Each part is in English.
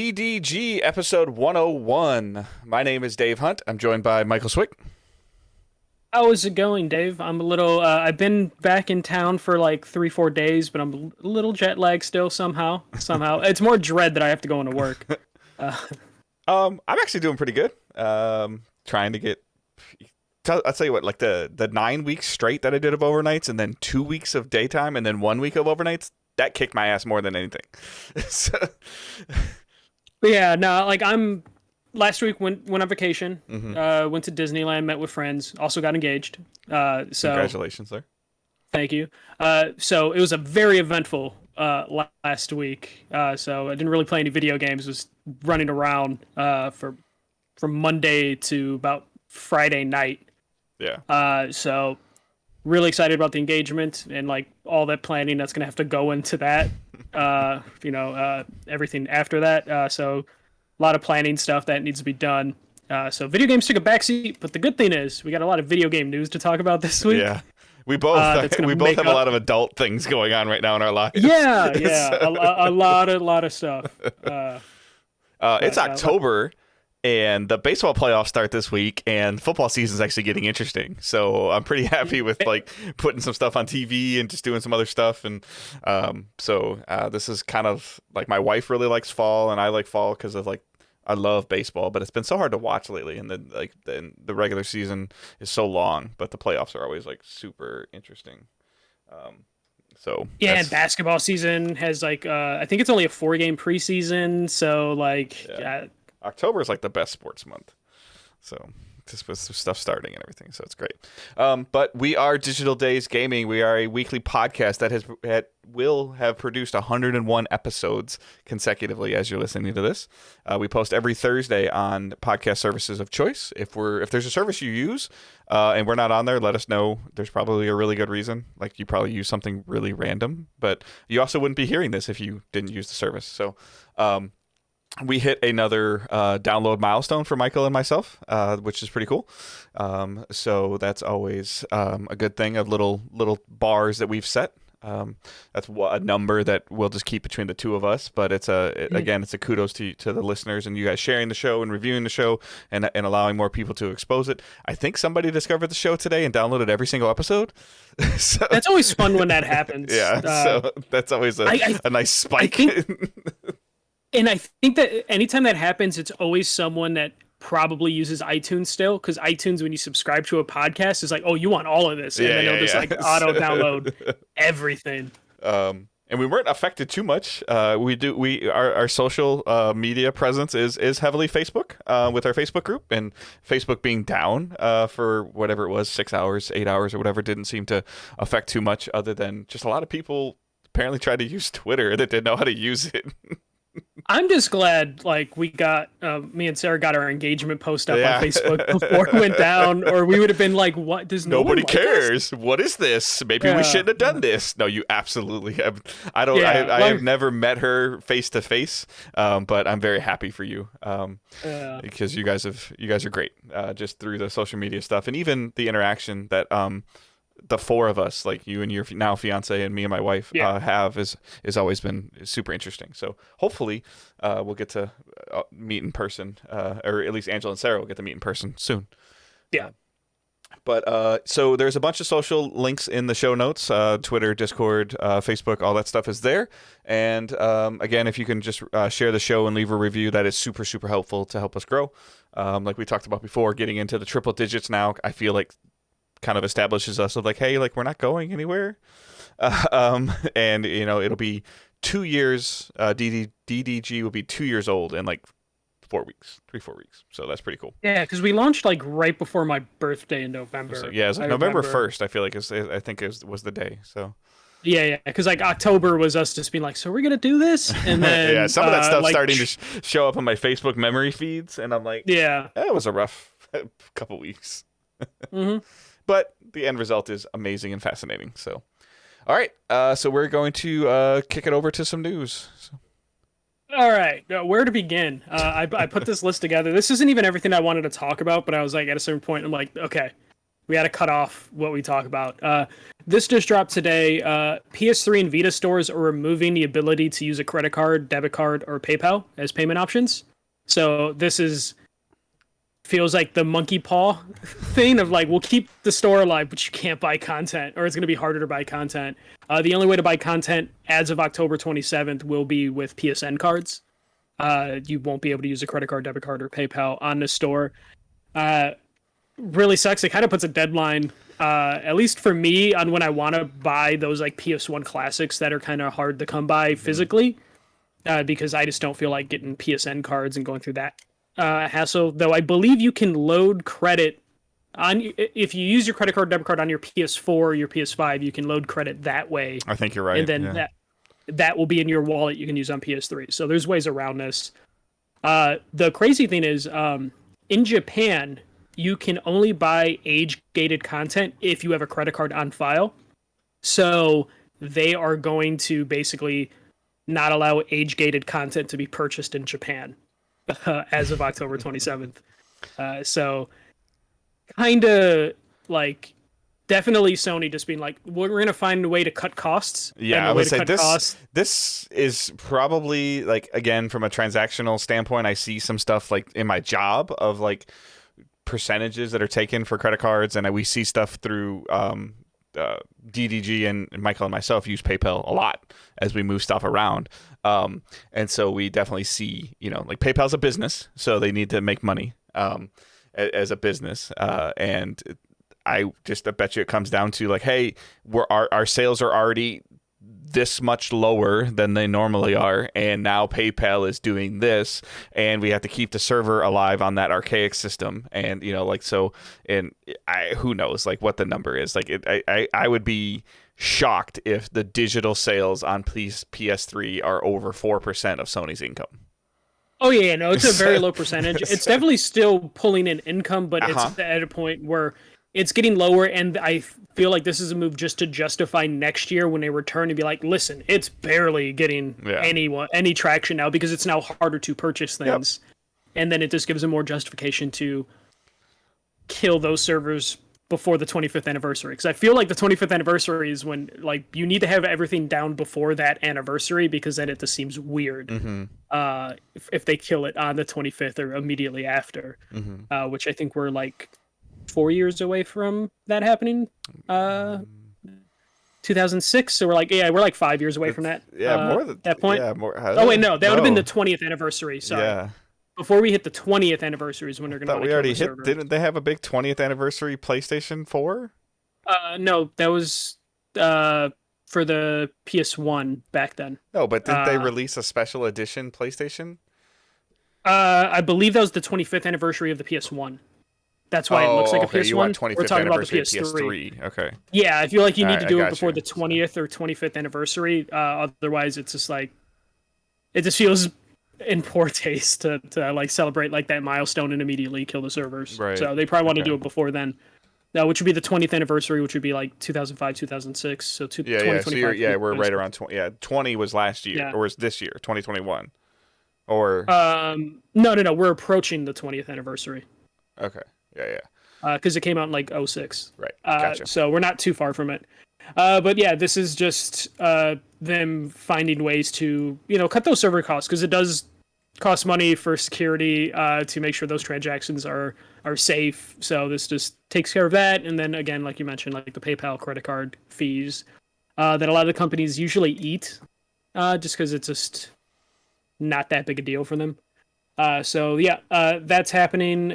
EDG episode 101. My name is Dave Hunt. I'm joined by Michael Swick. How is it going, Dave? I'm a little, I've been back in town for like 3, 4 days, but I'm a little jet lagged still somehow. It's more dread that I have to go into work. Uh, I'm actually doing pretty good. Trying to get. I'll tell you what, like the 9 weeks straight that I did of overnights, and then 2 weeks of daytime, and then 1 week of overnights. That kicked my ass more than anything. So, but yeah, no, like last week went on vacation, went to Disneyland, met with friends, also got engaged. So congratulations there. thank you. So it was a very eventful last week. So I didn't really play any video games. Was running around from Monday to about Friday night. Yeah. So really excited about the engagement and like all that planning that's gonna have to go into that. Everything after that. So a lot of planning stuff that needs to be done. So video games took a backseat, but the good thing is we got a lot of video game news to talk about this week. Yeah. We both have a lot of adult things going on right now in our lives. Yeah, a lot of stuff. It's October, and the baseball playoffs start this week, and football season is actually getting interesting. So I'm pretty happy with like putting some stuff on TV and just doing some other stuff. And this is kind of like my wife really likes fall, and I like fall because of like I love baseball, but it's been so hard to watch lately. And then like the regular season is so long, but the playoffs are always like super interesting. And basketball season has like I think it's only a 4 game preseason, so like October is like the best sports month. So just with stuff starting and everything, so it's great. But we are Digital Days Gaming. We are a weekly podcast that will have produced 101 episodes consecutively as you're listening to this. We post every Thursday on podcast services of choice. If there's a service you use and we're not on there, let us know. There's probably a really good reason. Like you probably use something really random, but you also wouldn't be hearing this if you didn't use the service. So we hit another download milestone for Michael and myself, which is pretty cool. So that's always a good thing of little bars that we've set. That's a number that we'll just keep between the two of us. But it's a kudos to the listeners and you guys sharing the show and reviewing the show and allowing more people to expose it. I think somebody discovered the show today and downloaded every single episode. So, that's always fun when that happens. Yeah, so that's always a nice spike. And I think that anytime that happens, it's always someone that probably uses iTunes still, because iTunes, when you subscribe to a podcast, is like, oh, you want all of this, and then they'll just like auto download everything. And we weren't affected too much. Our social media presence is heavily Facebook with our Facebook group, and Facebook being down for whatever it was, 6 hours, 8 hours, or whatever, didn't seem to affect too much, other than just a lot of people apparently tried to use Twitter that didn't know how to use it. I'm just glad, like, we got, me and Sarah got our engagement post up on Facebook before it went down, or we would have been like, what, does nobody like cares? Us? What is this? Maybe we shouldn't have done this. No, you absolutely have. I have never met her face to face, but I'm very happy for you, because you guys are great, just through the social media stuff, and even the interaction that, the four of us, like you and your now fiance and me and my wife, have is always been super interesting. So hopefully we'll get to meet in person, or at least Angela and Sarah will get to meet in person soon. Yeah. So there's a bunch of social links in the show notes, Twitter, Discord, Facebook, all that stuff is there. And again, if you can just share the show and leave a review, that is super, super helpful to help us grow. Like we talked about before, getting into the triple digits now, I feel like kind of establishes us of like, hey, like we're not going anywhere. And it'll be 2 years, DDG will be 2 years old in like 4 weeks, 4 weeks. So that's pretty cool. Yeah, because we launched like right before my birthday in November. So, yeah, it's like November 1st, I feel like was the day. So yeah, because like October was us just being like, so we're gonna do this, and then some of that stuff starting to show up on my Facebook memory feeds, and I'm like, that was a rough couple weeks. But the end result is amazing and fascinating. So, all right. So we're going to kick it over to some news. All right. Where to begin? I put this list together. This isn't even everything I wanted to talk about, but I was like, at a certain point, I'm like, okay, We had to cut off what we talk about. This just dropped today. PS3 and Vita stores are removing the ability to use a credit card, debit card, or PayPal as payment options. So this is feels like the monkey paw thing of like, we'll keep the store alive, but you can't buy content, or it's going to be harder to buy content. The only way to buy content as of October 27th will be with PSN cards. You won't be able to use a credit card, debit card, or PayPal on the store. Really sucks. It kind of puts a deadline, at least for me, on when I want to buy those like PS1 classics that are kind of hard to come by physically, because I just don't feel like getting PSN cards and going through that hassle. Though I believe you can load credit on if you use your credit card, debit card on your PS4 or your PS5, you can load credit that way. I think you're right. And then that will be in your wallet you can use on PS3. So there's ways around this. The crazy thing is, in Japan, you can only buy age-gated content if you have a credit card on file. So they are going to basically not allow age-gated content to be purchased in Japan as of October 27th. So kind of like definitely Sony just being like, we're going to find a way to cut costs. Yeah, I would say this is probably like, again, from a transactional standpoint, I see some stuff like in my job of like percentages that are taken for credit cards, and we see stuff through DDG, and Michael and myself use PayPal a lot as we move stuff around. And so we definitely see, like PayPal's a business, so they need to make money as a business. And I bet you it comes down to like, hey, our sales are already this much lower than they normally are, and now PayPal is doing this, and we have to keep the server alive on that archaic system, and who knows like what the number is. Like I would be shocked if the digital sales on PS3 are over 4% of Sony's income. Oh yeah, no, it's a very low percentage. It's definitely still pulling in income, but it's at a point where it's getting lower, and I feel like this is a move just to justify next year when they return and be like, listen, it's barely getting any traction now because it's now harder to purchase things. Yep. And then it just gives them more justification to kill those servers before the 25th anniversary. Because I feel like the 25th anniversary is when like you need to have everything down before that anniversary, because then it just seems weird if they kill it on the 25th or immediately after, which I think we're like 4 years away from that happening. 2006, so we're like 5 years away from that. More than that point. Yeah, more. Oh wait, no, that would have been the 20th anniversary. Sorry. Yeah. Before we hit the 20th anniversary is when they're going to. We already hit. Didn't they have a big 20th anniversary PlayStation 4? No, that was for the PS1 back then. No, but didn't they release a special edition PlayStation? I believe that was the 25th anniversary of the PS1. That's why it looks like a PS1. You want 25th We're talking about the PS3. Okay. Yeah, I feel like you need to do it before the 20th or 25th anniversary. Otherwise, it's just like it just feels in poor taste to like celebrate like that milestone and immediately kill the servers. Right. So they probably want to do it before then. Which would be the 20th anniversary, which would be like 2005, 2006. So 2025. So we're right around 20. Yeah, 20 was last year, or was this year, 2021, or no. We're approaching the 20th anniversary. Okay. Yeah. Because it came out in like 06. Right. Gotcha. So we're not too far from it. But yeah, this is just them finding ways to cut those server costs, because it does cost money for security to make sure those transactions are safe. So this just takes care of that. And then again, like you mentioned, like the PayPal credit card fees that a lot of the companies usually eat, just because it's just not that big a deal for them. So yeah, that's happening.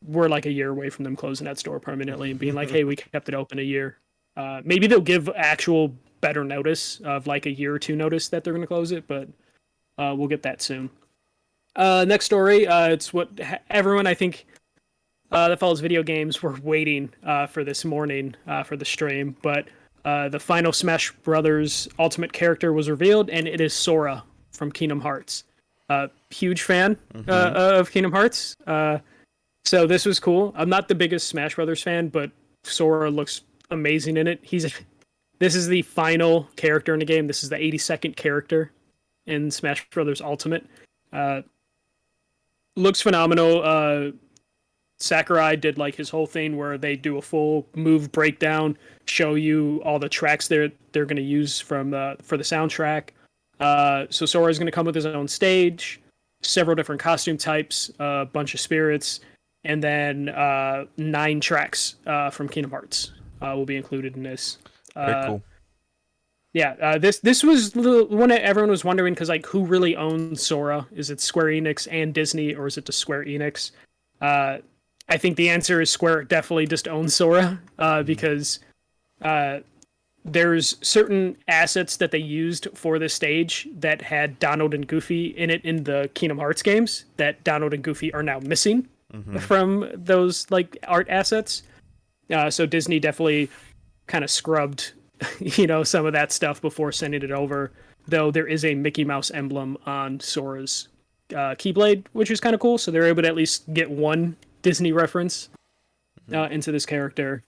We're like a year away from them closing that store permanently and being like, hey, we kept it open a year. Maybe they'll give actual better notice of like a year or two notice that they're going to close it, but we'll get that soon. Next story. It's what everyone, I think, that follows video games were waiting for this morning for the stream, but the final Smash Brothers Ultimate character was revealed, and it is Sora from Kingdom Hearts. Huge fan of Kingdom Hearts. So this was cool. I'm not the biggest Smash Brothers fan, but Sora looks amazing in it. This is the final character in the game. This is the 82nd character in Smash Brothers Ultimate. Looks phenomenal. Sakurai did like his whole thing where they do a full move breakdown, show you all the tracks they're going to use for the soundtrack. So Sora is going to come with his own stage, several different costume types, a bunch of spirits, and then 9 tracks from Kingdom Hearts will be included in this. Very cool. Yeah, this was the one that everyone was wondering, because like, who really owns Sora? Is it Square Enix and Disney, or is it just Square Enix? I think the answer is Square definitely just owns Sora, because there's certain assets that they used for this stage that had Donald and Goofy in it in the Kingdom Hearts games that Donald and Goofy are now missing from those like art assets. So Disney definitely kind of scrubbed, some of that stuff before sending it over. Though there is a Mickey Mouse emblem on Sora's Keyblade, which is kind of cool. So they're able to at least get one Disney reference into this character.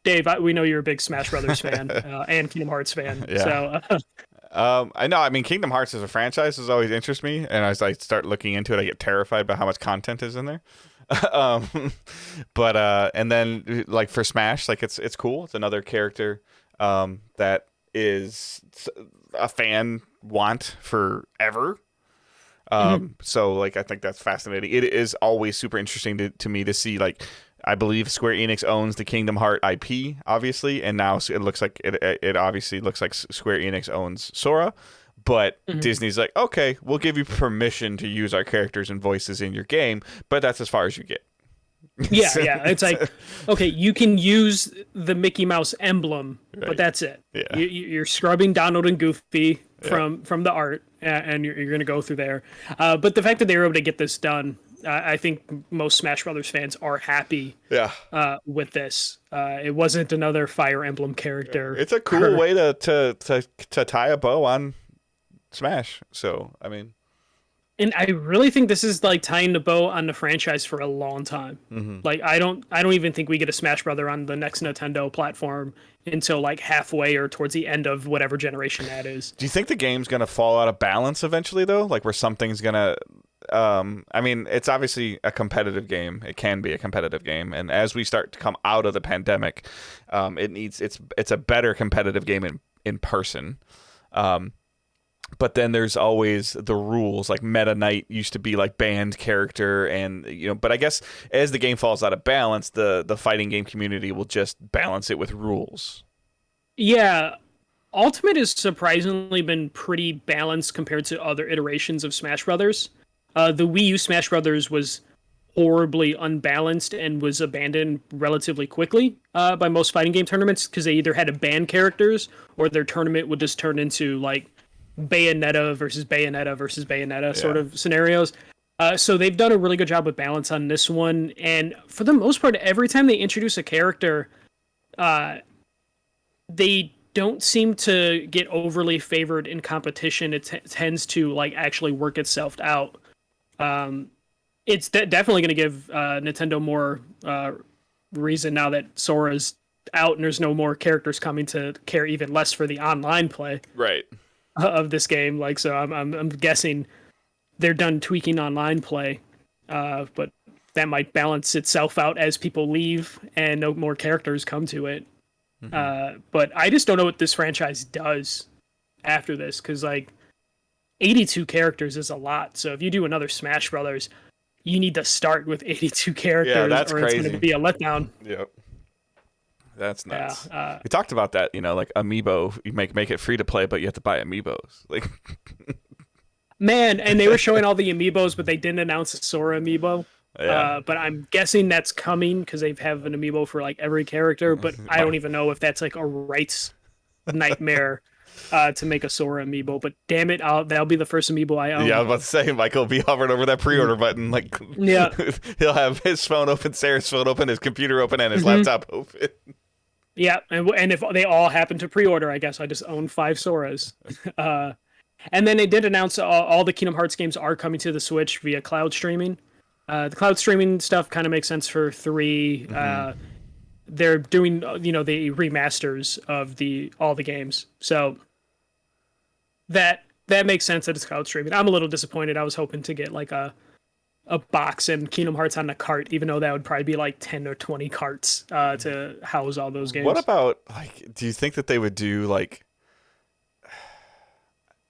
Dave, we know you're a big Smash Brothers fan and Kingdom Hearts fan. Yeah. So, I know. I mean, Kingdom Hearts as a franchise has always interested me, and as I start looking into it, I get terrified by how much content is in there. And then like for Smash, like it's cool. It's another character that is a fan want forever. So like I think that's fascinating. It is always super interesting to me to see, like, I believe Square Enix owns the Kingdom Heart IP, obviously, and now it looks like it obviously looks like Square Enix owns Sora, but Disney's like, okay, we'll give you permission to use our characters and voices in your game, but that's as far as you get. Yeah. It's like, okay, you can use the Mickey Mouse emblem, right, but that's it. Yeah. You're scrubbing Donald and Goofy from the art, and you're going to go through there. But the fact that they were able to get this done, I think most Smash Brothers fans are happy with this. It wasn't another Fire Emblem character. It's a cool way to tie a bow on Smash. So, I mean... And I really think this is like tying the bow on the franchise for a long time. Like I don't even think we get a Smash Brother on the next Nintendo platform until like halfway or towards the end of whatever generation that is. Do you think the game's gonna fall out of balance eventually, though? Like where something's gonna... I mean, it's obviously a competitive game. It can be a competitive game, and as we start to come out of the pandemic, it's a better competitive game in person. But then there's always the rules, like Meta Knight used to be like banned character, and but I guess as the game falls out of balance, the fighting game community will just balance it with rules. Yeah, Ultimate has surprisingly been pretty balanced compared to other iterations of Smash Brothers. The Wii U Smash Brothers was horribly unbalanced and was abandoned relatively quickly by most fighting game tournaments, because they either had to ban characters or their tournament would just turn into like Bayonetta versus Bayonetta versus Bayonetta sort of scenarios. So they've done a really good job with balance on this one. And for the most part, every time they introduce a character, they don't seem to get overly favored in competition. It tends to like actually work itself out. It's definitely going to give Nintendo more reason now that Sora's out and there's no more characters coming to care even less for the online play. Right. Of this game, like, so I'm guessing they're done tweaking online play, but that might balance itself out as people leave and no more characters come to it. But I just don't know what this franchise does after this, because like 82 characters is a lot. So if you do another Smash Brothers, you need to start with 82 characters, that's or crazy. it's going to be a letdown. Yep. That's nuts. Yeah, we talked about that, like Amiibo. You make it free to play, but you have to buy Amiibos. Like, man, and they were showing all the Amiibos, but they didn't announce a Sora Amiibo. Yeah. But I'm guessing that's coming because they have an Amiibo for like every character. But I don't even know if that's like a rights nightmare to make a Sora Amiibo. But damn it, that'll be the first Amiibo I own. Yeah, I was about to say, Michael will be hovering over that pre-order button. Like, yeah, he'll have his phone open, Sarah's phone open, his computer open, and his laptop open. Yeah, and if they all happen to pre-order, I guess I just own 5 Soras. And then they did announce all the Kingdom Hearts games are coming to the Switch via cloud streaming. The cloud streaming stuff kind of makes sense for 3. They're doing, the remasters of all the games. So that makes sense that it's cloud streaming. I'm a little disappointed. I was hoping to get like a a box and Kingdom Hearts on a cart, even though that would probably be like 10 or 20 carts to house all those games. What about like? Do you think that they would do like?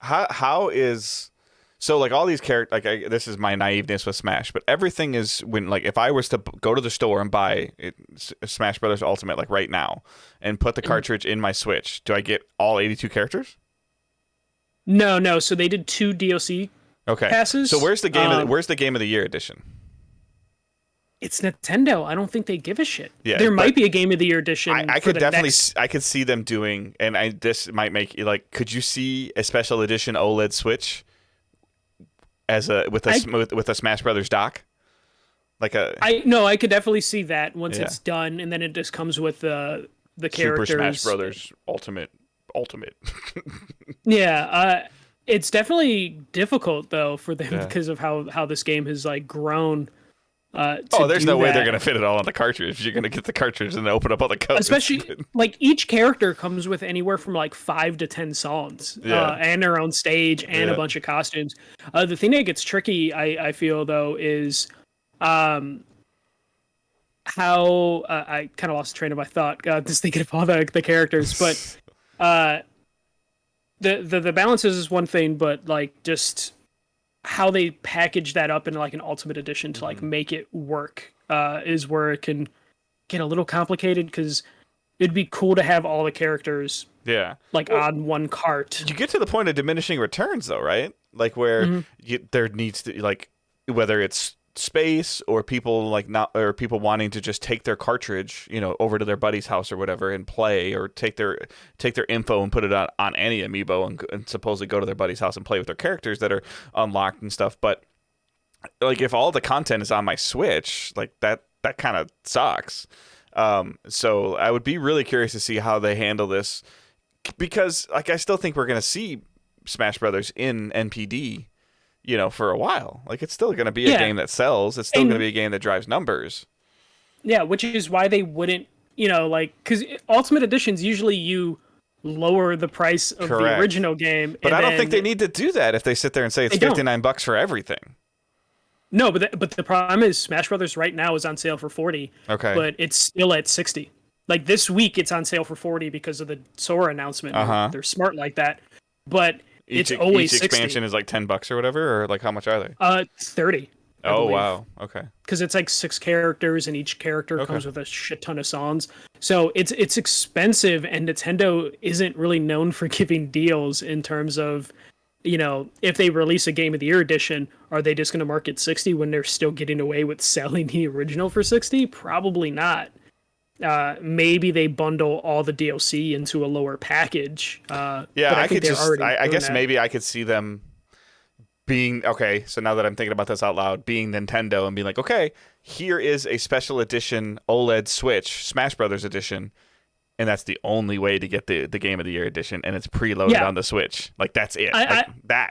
How is so like all these characters like this is my naiveness with Smash, but everything is when like if I was to go to the store and buy Smash Brothers Ultimate like right now and put the cartridge in my Switch, do I get all 82 characters? No. So they did 2 DLC passes. So where's the Game of the Year edition? It's Nintendo. I don't think they give a shit. Yeah, there might be a Game of the Year edition. I could definitely I could see them doing, and this might make like, could you see a special edition OLED Switch as with a Smash Brothers dock? Like I could definitely see that once it's done, and then it just comes with the characters. Super Smash Brothers Ultimate. Yeah, it's definitely difficult though for them because of how this game has like grown. There's no way they're gonna fit it all on the cartridge. You're gonna get the cartridge and then open up all the codes. Especially like each character comes with anywhere from like 5 to 10 songs, and their own stage and a bunch of costumes. The thing that gets tricky, I feel though, is how I kind of lost the train of my thought just thinking of all the characters, but the balances is one thing, but like just how they package that up in like an ultimate edition to like make it work is where it can get a little complicated, because it'd be cool to have all the characters on one cart. You get to the point of diminishing returns though, right? Like where there needs to, like, whether it's space or people people wanting to just take their cartridge, over to their buddy's house or whatever and play, or take their info and put it on any amiibo and supposedly go to their buddy's house and play with their characters that are unlocked and stuff. But like if all the content is on my Switch, like that kind of sucks. So I would be really curious to see how they handle this, because like I still think we're going to see Smash Brothers in NPD for a while. Like it's still going to be a game that sells. It's still going to be a game that drives numbers. Yeah, which is why they wouldn't, because Ultimate Editions, usually you lower the price of the original game. But I don't think they need to do that if they sit there and say it's $59 for everything. No, but the problem is Smash Brothers right now is on sale for $40. Okay. But it's still at $60. Like this week it's on sale for $40 because of the Sora announcement. They're smart like that. But it's always each expansion is like $10 or whatever, or like how much are they? 30. Oh wow, okay. Because it's like 6 characters, and each character comes with a shit ton of songs. So it's expensive, and Nintendo isn't really known for giving deals in terms of, if they release a Game of the Year edition, are they just going to market 60 when they're still getting away with selling the original for 60? Probably not. Maybe they bundle all the DLC into a lower package. I guess maybe I could see them being okay. So now that I'm thinking about this out loud, being Nintendo and being like, okay, here is a special edition OLED Switch Smash Brothers edition, and that's the only way to get the Game of the Year edition, and it's preloaded on the Switch. Like that's it. That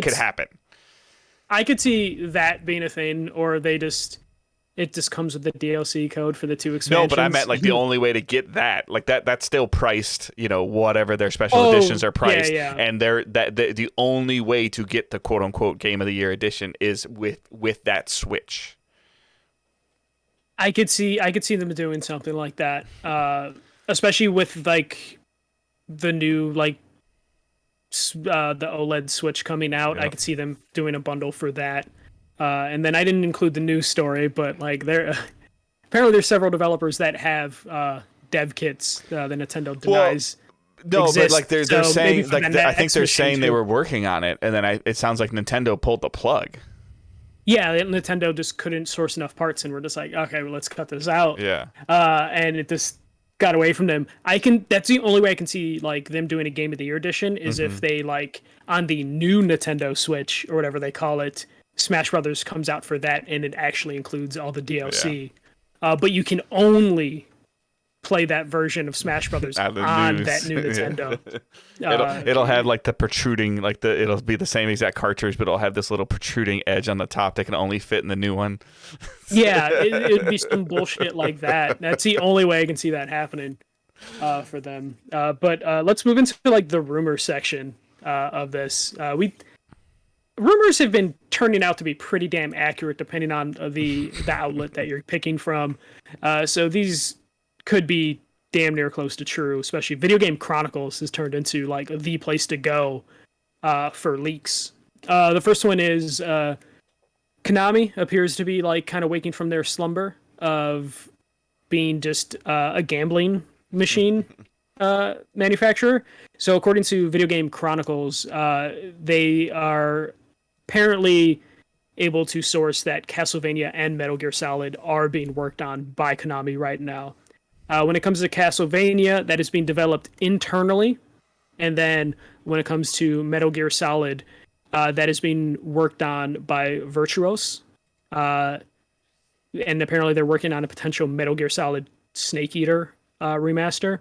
could happen. I could see that being a thing, or it just comes with the DLC code for the 2 expansions. No, but I meant like the only way to get that, like that's still priced, whatever their special editions are priced, and the only way to get the quote unquote Game of the Year edition is with that Switch. I could see them doing something like that, especially with like the new the OLED Switch coming out. Yep. I could see them doing a bundle for that. And then I didn't include the news story, but like apparently there's several developers that have dev kits the Nintendo denies. But like they're saying, like I think they're saying they were working on it, and then it sounds like Nintendo pulled the plug. Yeah, Nintendo just couldn't source enough parts, and we're just like, okay, well, let's cut this out. Yeah. And it just got away from them. That's the only way I can see like them doing a Game of the Year edition is if they like on the new Nintendo Switch or whatever they call it, Smash Brothers comes out for that, and it actually includes all the DLC. But you can only play that version of Smash Brothers on that new Nintendo. It'll have like the protruding, like it'll be the same exact cartridge, but it'll have this little protruding edge on the top that can only fit in the new one. Yeah, it'd be some bullshit like that. That's the only way I can see that happening for them. But let's move into like the rumor section of this. rumors have been turning out to be pretty damn accurate depending on the outlet that you're picking from. So these could be damn near close to true, especially Video Game Chronicles has turned into like the place to go for leaks. The first one is Konami appears to be like kind of waking from their slumber of being just a gambling machine manufacturer. So according to Video Game Chronicles, they are apparently able to source that Castlevania and Metal Gear Solid are being worked on by Konami right now. When it comes to Castlevania, that is being developed internally. And then when it comes to Metal Gear Solid, that is being worked on by Virtuos. And apparently they're working on a potential Metal Gear Solid Snake Eater remaster.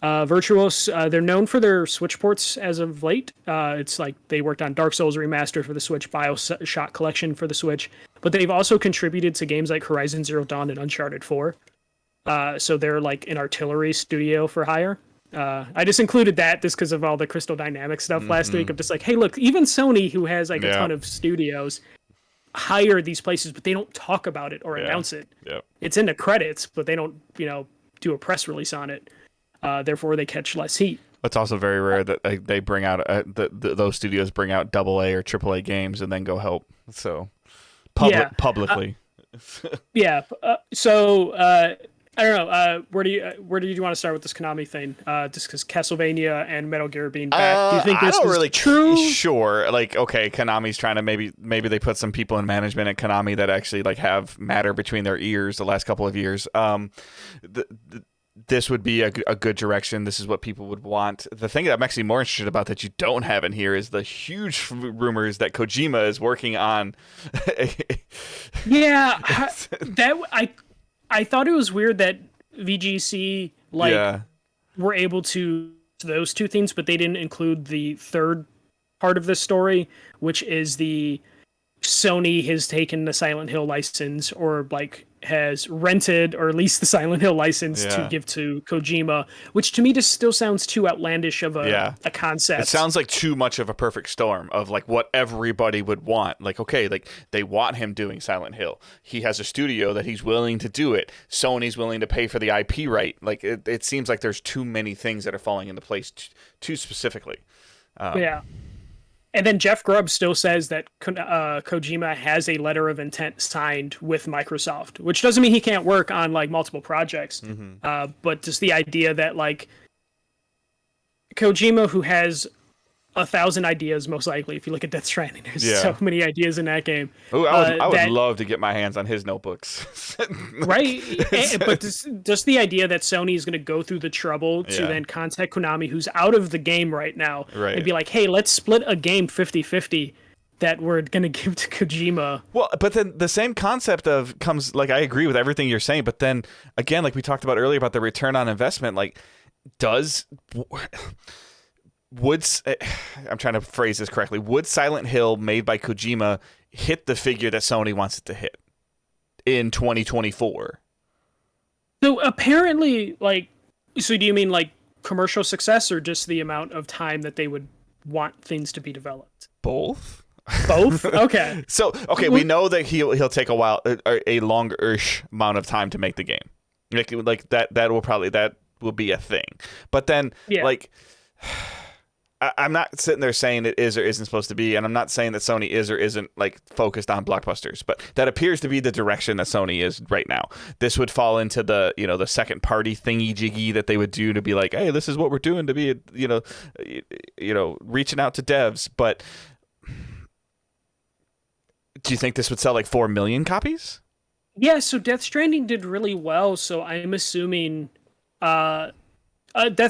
Virtuos, they're known for their Switch ports as of late. It's like they worked on Dark Souls Remaster for the Switch, BioShock Collection for the Switch, but they've also contributed to games like Horizon Zero Dawn and Uncharted 4. So they're like an artillery studio for hire. I just included that just because of all the Crystal Dynamics stuff last week. I'm just like, hey, look, even Sony, who has like a ton of studios, hire these places, but they don't talk about it or announce it. Yep. It's in the credits, but they don't, do a press release on it. Therefore, they catch less heat. It's also very rare that they bring out those studios bring out AA or AAA games and then go help. So publicly. I don't know. Where do you want to start with this Konami thing? Just because Castlevania and Metal Gear being back, do you think this is really true? Sure. Like, okay, Konami's trying to maybe they put some people in management at Konami that actually like have matter between their ears the last couple of years. This would be a good direction. This is what people would want. The thing that I'm actually more interested about that you don't have in here is the huge rumors that Kojima is working on. I thought it was weird that VGC were able to those two things, but they didn't include the third part of the story, which is the Sony has taken the Silent Hill license or like has rented or leased the Silent Hill license to give to Kojima, which to me just still sounds too outlandish of a concept. It sounds like too much of a perfect storm of like what everybody would want. Like, okay, like they want him doing Silent Hill. He has a studio that he's willing to do it. Sony's willing to pay for the IP right. Like it seems like there's too many things that are falling into place too specifically. And then Jeff Grubb still says that Kojima has a letter of intent signed with Microsoft, which doesn't mean he can't work on like multiple projects. But just the idea that like Kojima, who has 1,000 ideas, most likely, if you look at Death Stranding, there's so many ideas in that game. Ooh, I would love to get my hands on his notebooks. Right? But just the idea that Sony is going to go through the trouble to then contact Konami, who's out of the game right now, and be like, hey, let's split a game 50-50 that we're going to give to Kojima. Well, but then the same concept comes, like, I agree with everything you're saying, but then, again, like we talked about earlier about the return on investment, like, I'm trying to phrase this correctly. Would Silent Hill made by Kojima hit the figure that Sony wants it to hit in 2024? So apparently, so do you mean like commercial success or just the amount of time that they would want things to be developed? Both. Okay. So, we know that he'll take a longer-ish amount of time to make the game. Like that will be a thing. But then, I'm not sitting there saying it is or isn't supposed to be, and I'm not saying that Sony is or isn't like focused on blockbusters, but that appears to be the direction that Sony is right now. This would fall into the the second party thingy jiggy that they would do to be like, hey, this is what we're doing to be reaching out to devs. But do you think this would sell like 4 million copies? Yeah, so Death Stranding did really well, so I'm assuming Death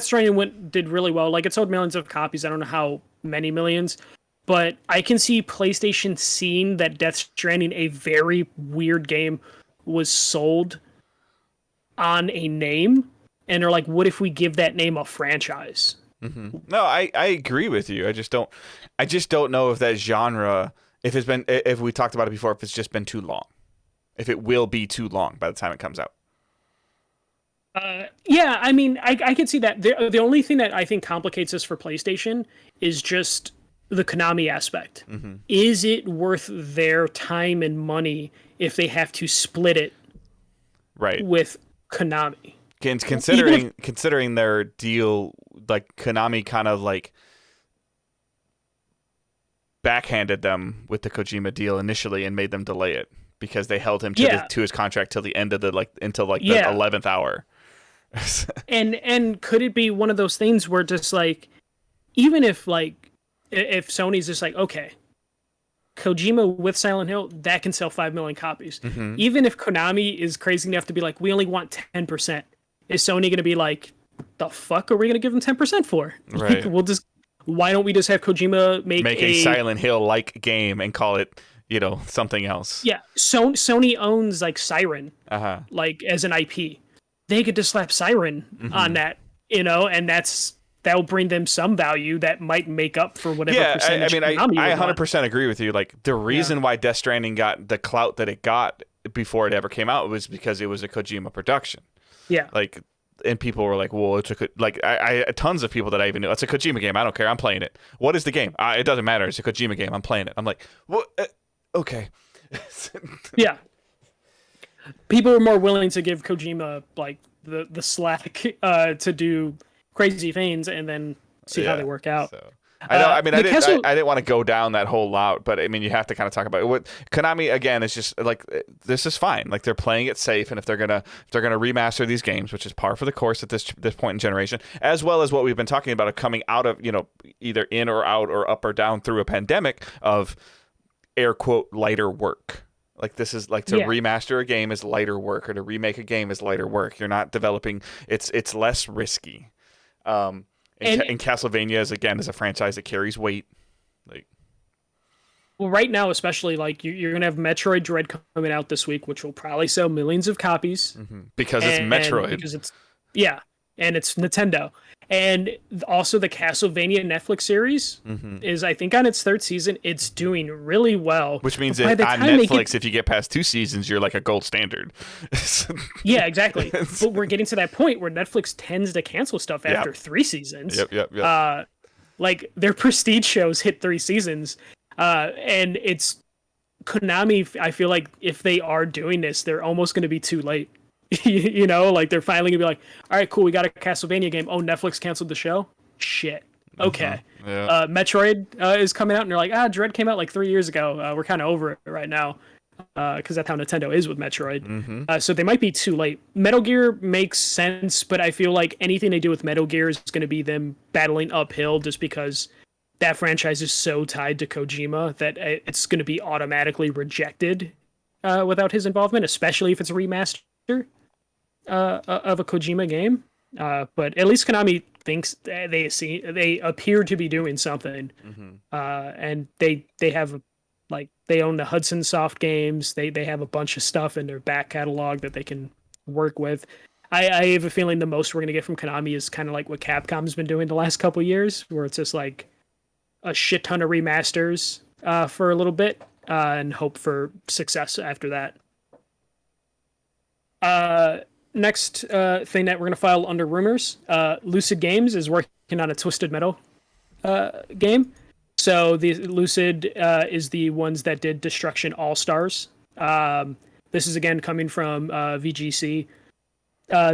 Stranding did really well. Like, it sold millions of copies. I don't know how many millions, but I can see PlayStation seeing that Death Stranding, a very weird game, was sold on a name, and they're like, what if we give that name a franchise? Mm-hmm. No, I agree with you. I just don't know if that genre, if we talked about it before, if it's just been too long, if it will be too long by the time it comes out. I can see that. The only thing that I think complicates this for PlayStation is just the Konami aspect. Mm-hmm. Is it worth their time and money if they have to split it Right. with Konami? Considering their deal, like Konami kind of like backhanded them with the Kojima deal initially and made them delay it because they held him to his contract till the end of the until the 11th hour. and could it be one of those things where just like, even if Sony's just like, okay, Kojima with Silent Hill, that can sell 5 million copies. Mm-hmm. Even if Konami is crazy enough to be like, we only want 10%, is Sony going to be like, the fuck are we going to give them 10% for? Right. Like, why don't we just have Kojima make a Silent Hill like game and call it, something else? Yeah, Sony owns like Siren, like as an IP. They could just slap Siren on that, and that will bring them some value that might make up for whatever percentage. I 100% agree with you. Like the reason why Death Stranding got the clout that it got before it ever came out was because it was a Kojima production. Yeah. Like, and people were like, well, I tons of people that I even knew, it's a Kojima game. I don't care. I'm playing it. What is the game? It doesn't matter. It's a Kojima game. I'm playing it. I'm like, what? Okay. Yeah. People are more willing to give Kojima like the slack to do crazy things and then see how they work out. So. I know. I mean, I didn't want to go down that whole route, but I mean, you have to kind of talk about it. What Konami again is just like, this is fine. Like they're playing it safe, and if they're gonna remaster these games, which is par for the course at this point in generation, as well as what we've been talking about of coming out of either in or out or up or down through a pandemic of air quote lighter work. Like this is like to remaster a game is lighter work, or to remake a game is lighter work. You're not developing. It's less risky. And Castlevania is a franchise that carries weight. Like, well, right now, especially like you're gonna have Metroid Dread coming out this week, which will probably sell millions of copies because it's Metroid. Because it's and it's Nintendo, and also the Castlevania Netflix series is I think on its 3rd season. It's doing really well, which means that on Netflix, if you get past 2 seasons, you're like a gold standard. Yeah, exactly. But we're getting to that point where Netflix tends to cancel stuff after 3 seasons. Yep. Like their prestige shows hit 3 seasons, and it's Konami. I feel like if they are doing this, they're almost going to be too late. Like they're finally gonna be like, all right, cool, we got a Castlevania game. Oh, Netflix canceled the show. Shit. Okay. Metroid is coming out, and they're like, Dread came out like 3 years ago. We're kind of over it right now, because that's how Nintendo is with Metroid. So they might be too late. Metal Gear makes sense, but I feel like anything they do with Metal Gear is going to be them battling uphill, just because that franchise is so tied to Kojima that it's going to be automatically rejected without his involvement, especially if it's a remaster of a Kojima game. But at least Konami thinks they appear to be doing something. And they have they own the Hudson Soft games. They have a bunch of stuff in their back catalog that they can work with. I have a feeling the most we're going to get from Konami is kind of like what Capcom's been doing the last couple years, where it's just like a shit ton of remasters for a little bit and hope for success after that. Next thing that we're going to file under rumors, Lucid Games is working on a Twisted Metal game. So the Lucid is the ones that did Destruction All-Stars. This is again coming from VGC.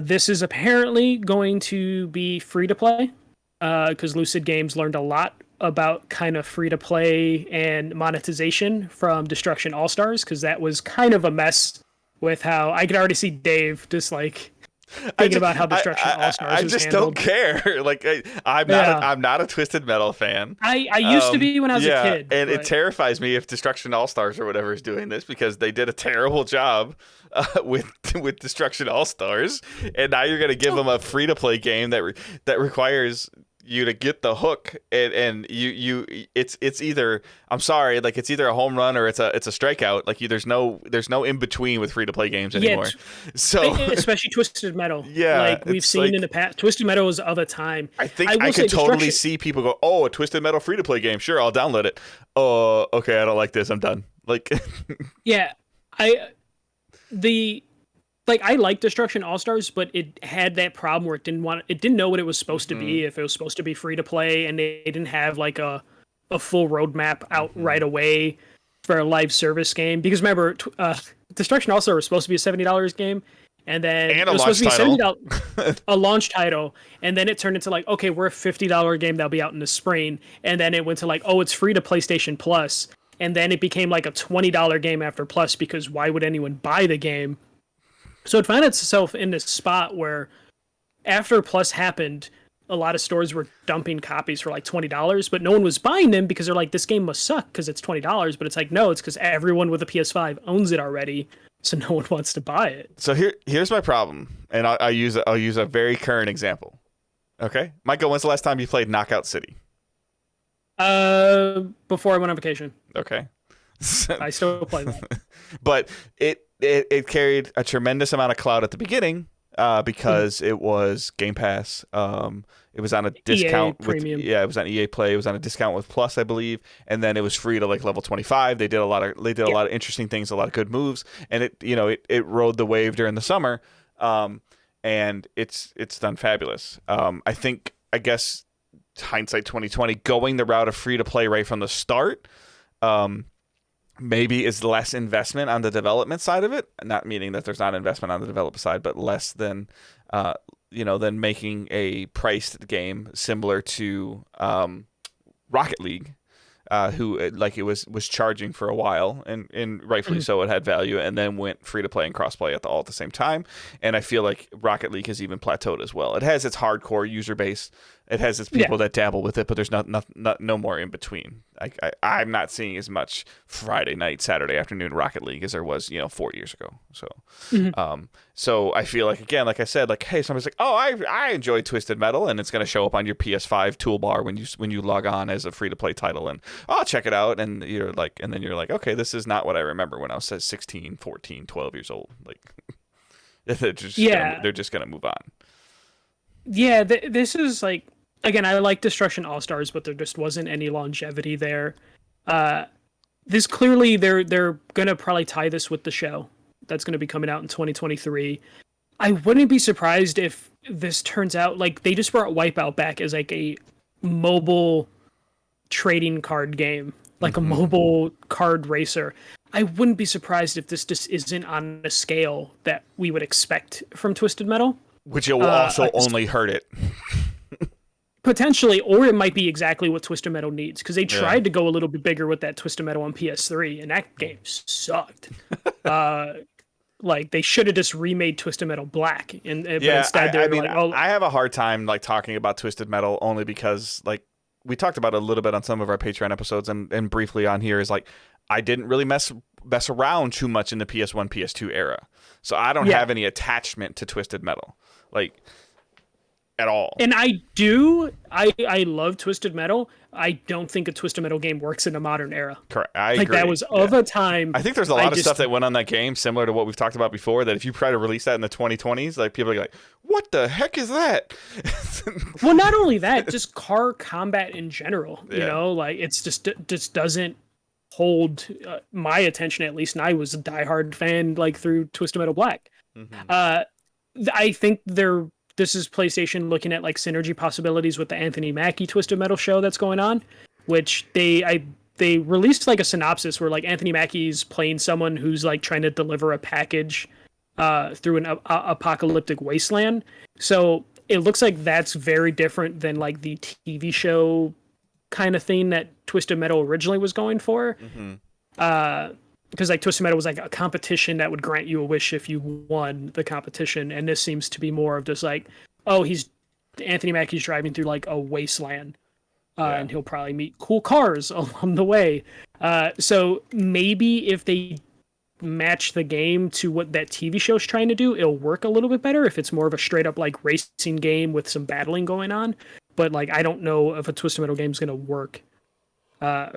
This is apparently going to be free to play, because Lucid Games learned a lot about kind of free to play and monetization from Destruction All-Stars, because that was kind of a mess with how I could already see Dave just like thinking about how Destruction All-Stars was handled. Don't care. Like I'm not a Twisted Metal fan. I used to be when I was a kid. And it terrifies me if Destruction All-Stars or whatever is doing this, because they did a terrible job with Destruction All-Stars, and now you're going to give them a free to play game that requires you to get the hook, and you it's either, I'm sorry, like it's either a home run or it's a strikeout. Like there's no in between with free to play games anymore. So especially Twisted Metal. Yeah, like we've seen in the past, Twisted Metal was of a time. I think I could totally see people go, oh, a Twisted Metal free to play game. Sure, I'll download it. Oh, okay, I don't like this. I'm done. Like, yeah, I like Destruction All-Stars, but it had that problem where it didn't know what it was supposed to be, if it was supposed to be free to play, and they didn't have like a a full roadmap out right away for a live service game. Because remember, Destruction All Star was supposed to be a $70 game, and then And it a was launch supposed to be title. a launch title, and then it turned into like, okay, we're a $50 game that'll be out in the spring, and then it went to like, oh, it's free to PlayStation Plus, and then it became like a $20 game after Plus, because why would anyone buy the game? So it found itself in this spot where after Plus happened, a lot of stores were dumping copies for like $20, but no one was buying them because they're like, this game must suck because it's $20. But it's like, no, it's because everyone with a PS5 owns it already, so no one wants to buy it. So here's my problem, and I'll use a very current example. Okay, Michael, when's the last time you played Knockout City? Before I went on vacation. Okay. I still play that. But it carried a tremendous amount of clout at the beginning because it was Game Pass. It was on a discount EA Premium. it was on EA Play. It was on a discount with Plus, I believe, and then it was free to like level 25. They did a lot of interesting things, a lot of good moves, and it rode the wave during the summer. And it's done fabulous. I guess hindsight 2020, going the route of free to play right from the start, maybe is less investment on the development side of it. Not meaning that there's not investment on the development side, but less than than making a priced game similar to Rocket League. Who like it was charging for a while, and rightfully so, it had value, and then went free to play and crossplay all at the same time. And I feel like Rocket League has even plateaued as well. It has its hardcore user base, it has its people that dabble with it, but there's no more in between. I'm not seeing as much Friday night, Saturday afternoon Rocket League as there was 4 years ago. So, so I feel like, again, like I said, like, hey, somebody's like, oh, I enjoy Twisted Metal, and it's going to show up on your PS5 toolbar when you log on as a free to play title, and I'll check it out, and you're like, okay, this is not what I remember when I was 16, 14, 12 years old. Like, they're just gonna move on. Yeah, this is like, again, I like Destruction All Stars, but there just wasn't any longevity there. This clearly they're gonna probably tie this with the show that's gonna be coming out in 2023. I wouldn't be surprised if this turns out like they just brought Wipeout back as like a mobile trading card game, like a mobile card racer. I wouldn't be surprised if this just isn't on a scale that we would expect from Twisted Metal. Which it will also only hurt it. Potentially, or it might be exactly what Twisted Metal needs, because they tried to go a little bit bigger with that Twisted Metal on PS3, and that game sucked. Like, they should have just remade Twisted Metal Black, but instead I have a hard time like talking about Twisted Metal only because like we talked about it a little bit on some of our Patreon episodes and briefly on here is like I didn't really mess around too much in the PS1, PS2 era, so I don't have any attachment to Twisted Metal. Like, at all. And I love Twisted Metal. I don't think a Twisted Metal game works in a modern era. Correct. I agree. That was of a time. I think there's a lot of stuff that went on that game similar to what we've talked about before, that if you try to release that in the 2020s, like people are like, what the heck is that? Well, not only that, just car combat in general, like it's just doesn't hold my attention, at least. And I was a diehard fan like through Twisted Metal Black. I think this is PlayStation looking at like synergy possibilities with the Anthony Mackie Twisted Metal show that's going on, which they released like a synopsis where like Anthony Mackie's playing someone who's like trying to deliver a package through an apocalyptic wasteland. So it looks like that's very different than like the TV show kind of thing that Twisted Metal originally was going for. Because like Twisted Metal was like a competition that would grant you a wish if you won the competition, and this seems to be more of just like, oh, Anthony Mackie's driving through like a wasteland, and he'll probably meet cool cars along the way. So maybe if they match the game to what that TV show's trying to do, it'll work a little bit better. If it's more of a straight up like racing game with some battling going on, but like I don't know if a Twisted Metal game is gonna work.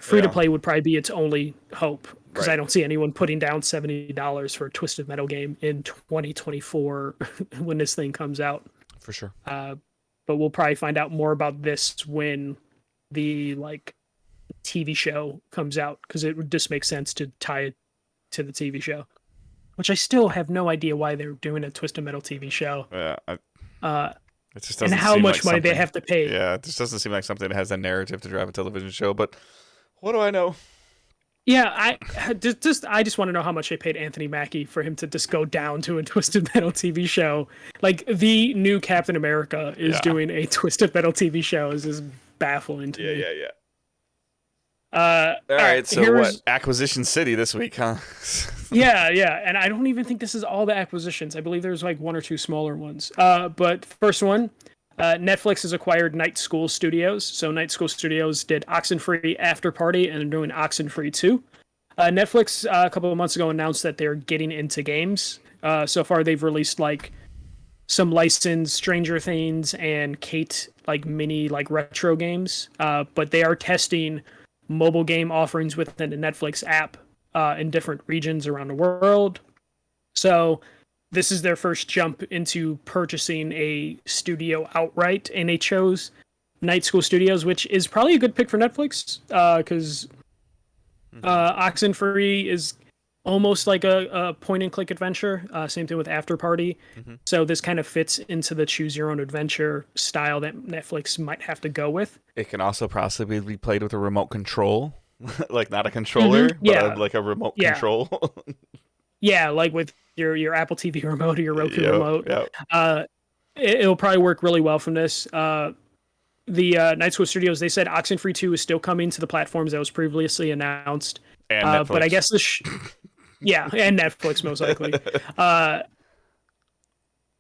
Free to play would probably be its only hope, because I don't see anyone putting down $70 for a Twisted Metal game in 2024 when this thing comes out. For sure. But we'll probably find out more about this when the like TV show comes out, because it would just make sense to tie it to the TV show, which I still have no idea why they're doing a Twisted Metal TV show. It just and doesn't how seem much like money they something. have to pay. Yeah, it just doesn't seem like something that has a narrative to drive a television show. But what do I know? Yeah, I just want to know how much they paid Anthony Mackie for him to just go down to a Twisted Metal TV show. Like the new Captain America is doing a Twisted Metal TV show is just baffling to me. Yeah. All right, so what? Acquisition City this week, huh? Yeah, and I don't even think this is all the acquisitions. I believe there's like one or two smaller ones. But first one, Netflix has acquired Night School Studios. So Night School Studios did Oxenfree After Party and they're doing Oxenfree 2. Netflix a couple of months ago announced that they're getting into games. So far they've released like some licensed Stranger Things and Kate like mini like retro games. But they are testing mobile game offerings within the Netflix app in different regions around the world. So this is their first jump into purchasing a studio outright, and they chose Night School Studios, which is probably a good pick for Netflix because Oxenfree is almost like a point-and-click adventure. Same thing with After Party. So this kind of fits into the choose-your-own-adventure style that Netflix might have to go with. It can also possibly be played with a remote control, like not a controller, but like a remote control. Yeah, like with your Apple TV remote or your Roku remote. It'll probably work really well from this. The Night School Studios, they said Oxenfree 2 is still coming to the platforms that was previously announced. And Netflix. But I guess and Netflix most likely.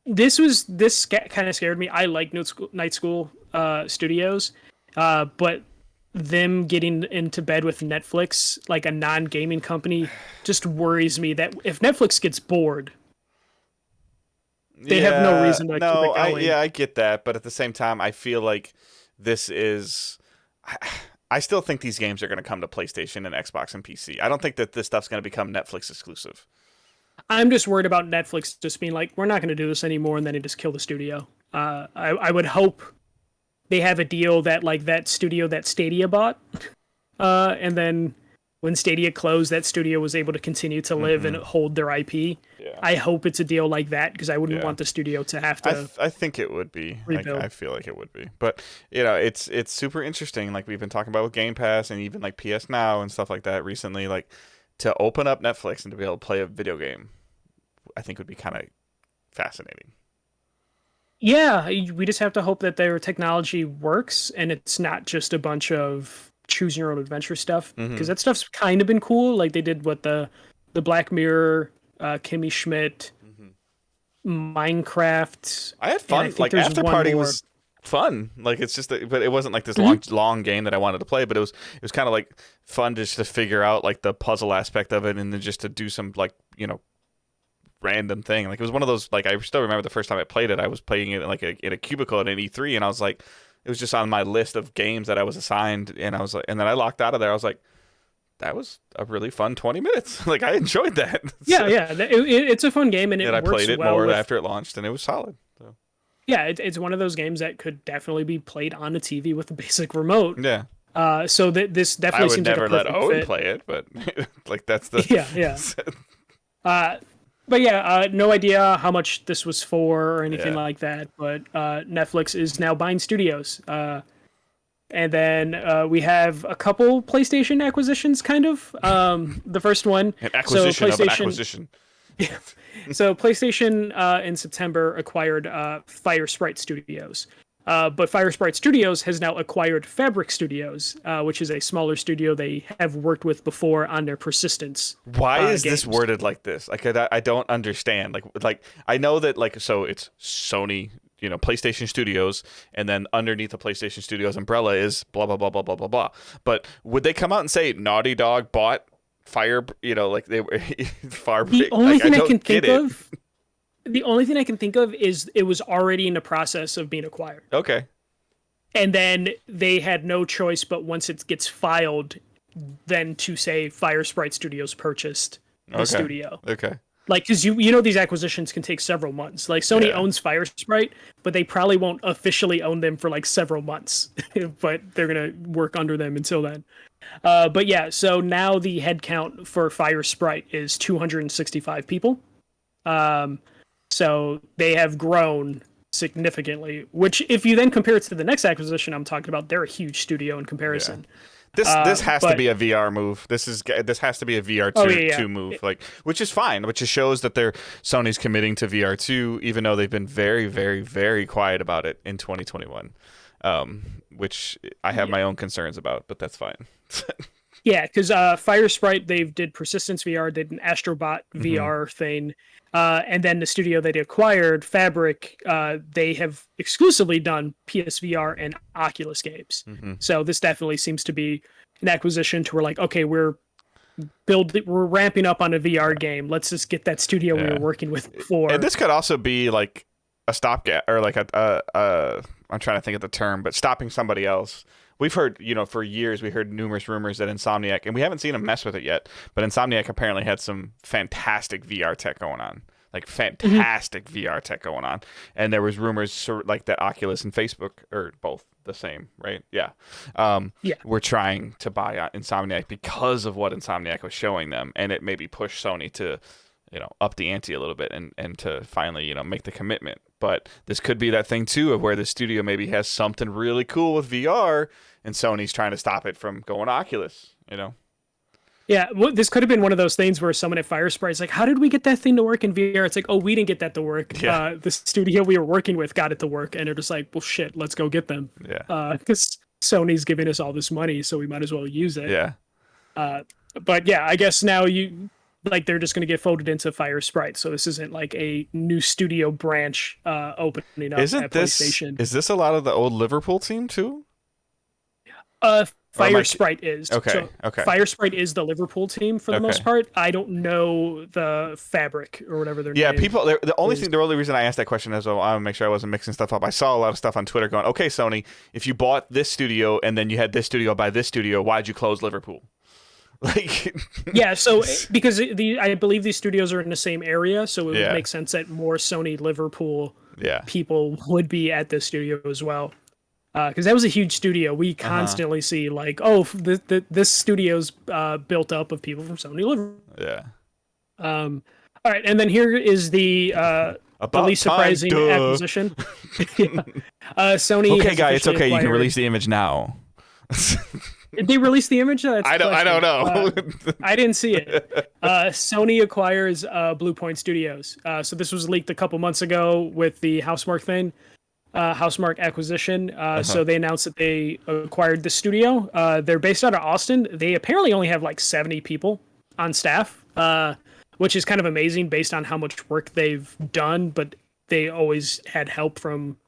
This kind of scared me. I like Night School Studios, but them getting into bed with Netflix, like a non-gaming company, just worries me that if Netflix gets bored, they have no reason to keep it going. I get that, but at the same time, I feel like this is. I still think these games are going to come to PlayStation and Xbox and PC. I don't think that this stuff's going to become Netflix exclusive. I'm just worried about Netflix just being like, we're not going to do this anymore, and then they just kill the studio. I would hope they have a deal that like that studio that Stadia bought, and then when Stadia closed, that studio was able to continue to live and hold their IP. Yeah. I hope it's a deal like that because I wouldn't want the studio to have to. I think it would be. I feel like it would be. But it's super interesting. Like we've been talking about with Game Pass and even like PS Now and stuff like that recently. Like to open up Netflix and to be able to play a video game, I think would be kind of fascinating. Yeah, we just have to hope that their technology works and it's not just a bunch of choose your own adventure stuff because that stuff's kind of been cool. Like they did what the Black Mirror, Kimmy Schmidt, Minecraft. I had fun. Like After Party was fun. Like it's just, but it wasn't like this long game that I wanted to play. But it was kind of like fun just to figure out like the puzzle aspect of it and then just to do some like random thing. Like it was one of those, like I still remember the first time I played it, I was playing it like in a cubicle at an E3 and I was like, it was just on my list of games that I was assigned and I was like, and then I locked out of there. I was like, that was a really fun 20 minutes. Like I enjoyed that. It's a fun game and I played it more after it launched and it was solid. So. Yeah, it's one of those games that could definitely be played on a TV with a basic remote. Yeah. So this definitely seems like a perfect fit. I would never let Owen play it, but like that's the But yeah, no idea how much this was for or anything like that. But Netflix is now buying studios. And then we have a couple PlayStation acquisitions, kind of. The first one. An acquisition of an acquisition. Yeah. So PlayStation in September acquired Fire Sprite Studios. But Fire Sprite Studios has now acquired Fabric Studios, which is a smaller studio they have worked with before on their Persistence. Why is this worded like this? Like I don't understand. Like I know that so it's Sony, PlayStation Studios, and then underneath the PlayStation Studios umbrella is blah blah blah blah blah blah blah. But would they come out and say Naughty Dog bought Fire? Like they were far. The only thing I can think of. The only thing I can think of is it was already in the process of being acquired. Okay. And then they had no choice but once it gets filed, then to say Fire Sprite Studios purchased the studio. Okay. Like, because these acquisitions can take several months. Like, Sony owns Fire Sprite, but they probably won't officially own them for like several months. But they're going to work under them until then. But yeah, so now the headcount for Fire Sprite is 265 people. So they have grown significantly. Which, if you then compare it to the next acquisition I'm talking about, they're a huge studio in comparison. This has to be a VR move. This has to be a VR2 move, like, which is fine. Which just shows that Sony's committing to VR2, even though they've been very, very, very quiet about it in 2021. Which I have my own concerns about, but that's fine. Yeah, because Fire Sprite, they did Persistence VR, did an Astrobot VR thing, and then the studio they acquired, Fabric, they have exclusively done PSVR and Oculus games. So this definitely seems to be an acquisition to where, like, okay, we're ramping up on a VR game. Let's just get that studio we were working with before. And this could also be like a stopgap, or like I'm trying to think of the term, but stopping somebody else. We've heard, for years, we heard numerous rumors that Insomniac, and we haven't seen them mess with it yet, but Insomniac apparently had some fantastic VR tech going on. Like, fantastic VR tech going on. And there was rumors like that Oculus and Facebook are both the same, right? Yeah. We're trying to buy Insomniac because of what Insomniac was showing them, and it maybe pushed Sony to, up the ante a little bit and to finally, make the commitment. But this could be that thing, too, of where the studio maybe has something really cool with VR, and Sony's trying to stop it from going Oculus, Yeah, well, this could have been one of those things where someone at Fire Sprite's like, how did we get that thing to work in VR? It's like, oh, we didn't get that to work. Yeah. The studio we were working with got it to work, and they're just like, well, shit, let's go get them. Yeah. Because Sony's giving us all this money, so we might as well use it. Yeah. But yeah, I guess now they're just going to get folded into Fire Sprite, so this isn't like a new studio branch opening up at PlayStation. Is this a lot of the old Liverpool team too? Fire Sprite is. Okay. So Okay. Fire Sprite is the Liverpool team for the most part. I don't know the Fabric or whatever their name. Yeah, the only reason I asked that question is I want to make sure I wasn't mixing stuff up. I saw a lot of stuff on Twitter going, okay, Sony, if you bought this studio and then you had this studio buy this studio, why'd you close Liverpool? Like, yeah, so because I believe these studios are in the same area, so it would make sense that more Sony Liverpool people would be at this studio as well. Because that was a huge studio. We constantly see like, oh, this studio's built up of people from Sony Liverpool. Yeah. All right, and then here is the least surprising acquisition. Sony. Okay, guy, it's okay. Acquired... You can release the image now. Did they release the image? I don't know. I didn't see it. Sony acquires Blue Point Studios. So this was leaked a couple months ago with the Housemarque thing. Housemarque acquisition. So they announced that they acquired the studio. They're based out of Austin. They apparently only have like 70 people on staff, which is kind of amazing based on how much work they've done. But they always had help from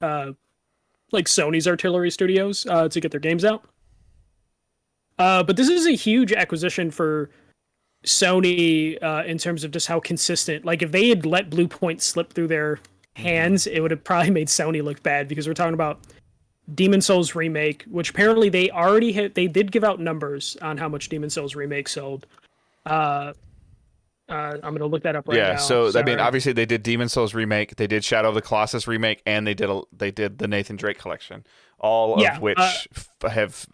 like Sony's Artillery Studios to get their games out. But this is a huge acquisition for Sony in terms of just how consistent. Like if they had let Blue Point slip through their hands, it would have probably made Sony look bad, because we're talking about Demon Souls Remake, which apparently they already they did give out numbers on how much Demon Souls Remake sold. I'm gonna look that up right now. Yeah, so I mean, obviously they did Demon Souls Remake, they did Shadow of the Colossus Remake, and they did the Nathan Drake collection, all of which have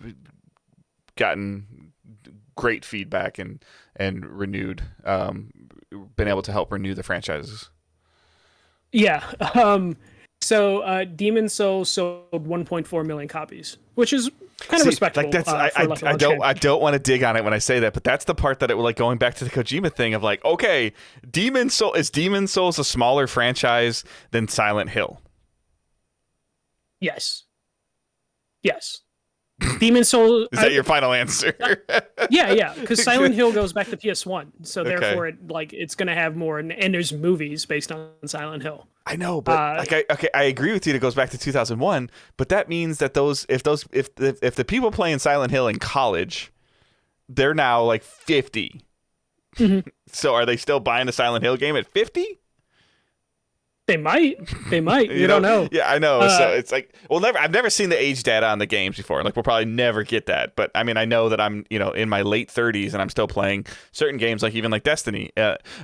gotten great feedback and renewed, been able to help renew the franchises. Yeah. So Demon Souls sold 1.4 million copies, which is kind of respectable. Like that's I don't want to dig on it when I say that, but that's the part that it was like going back to the Kojima thing of like, okay, Demon Souls a smaller franchise than Silent Hill? Yes. Demon Souls. Is that your final answer? Yeah, because Silent Hill goes back to PS1, so therefore it's going to have more, and there's movies based on Silent Hill. I know, but I agree with you. It goes back to 2001, but that means that if the people playing Silent Hill in college, they're now like 50. Mm-hmm. So are they still buying the Silent Hill game at 50? They might. You don't know. Yeah, I know. So it's like, I've never seen the age data on the games before. Like, we'll probably never get that. But I mean, I know that I'm, in my late 30s and I'm still playing certain games, like even like Destiny.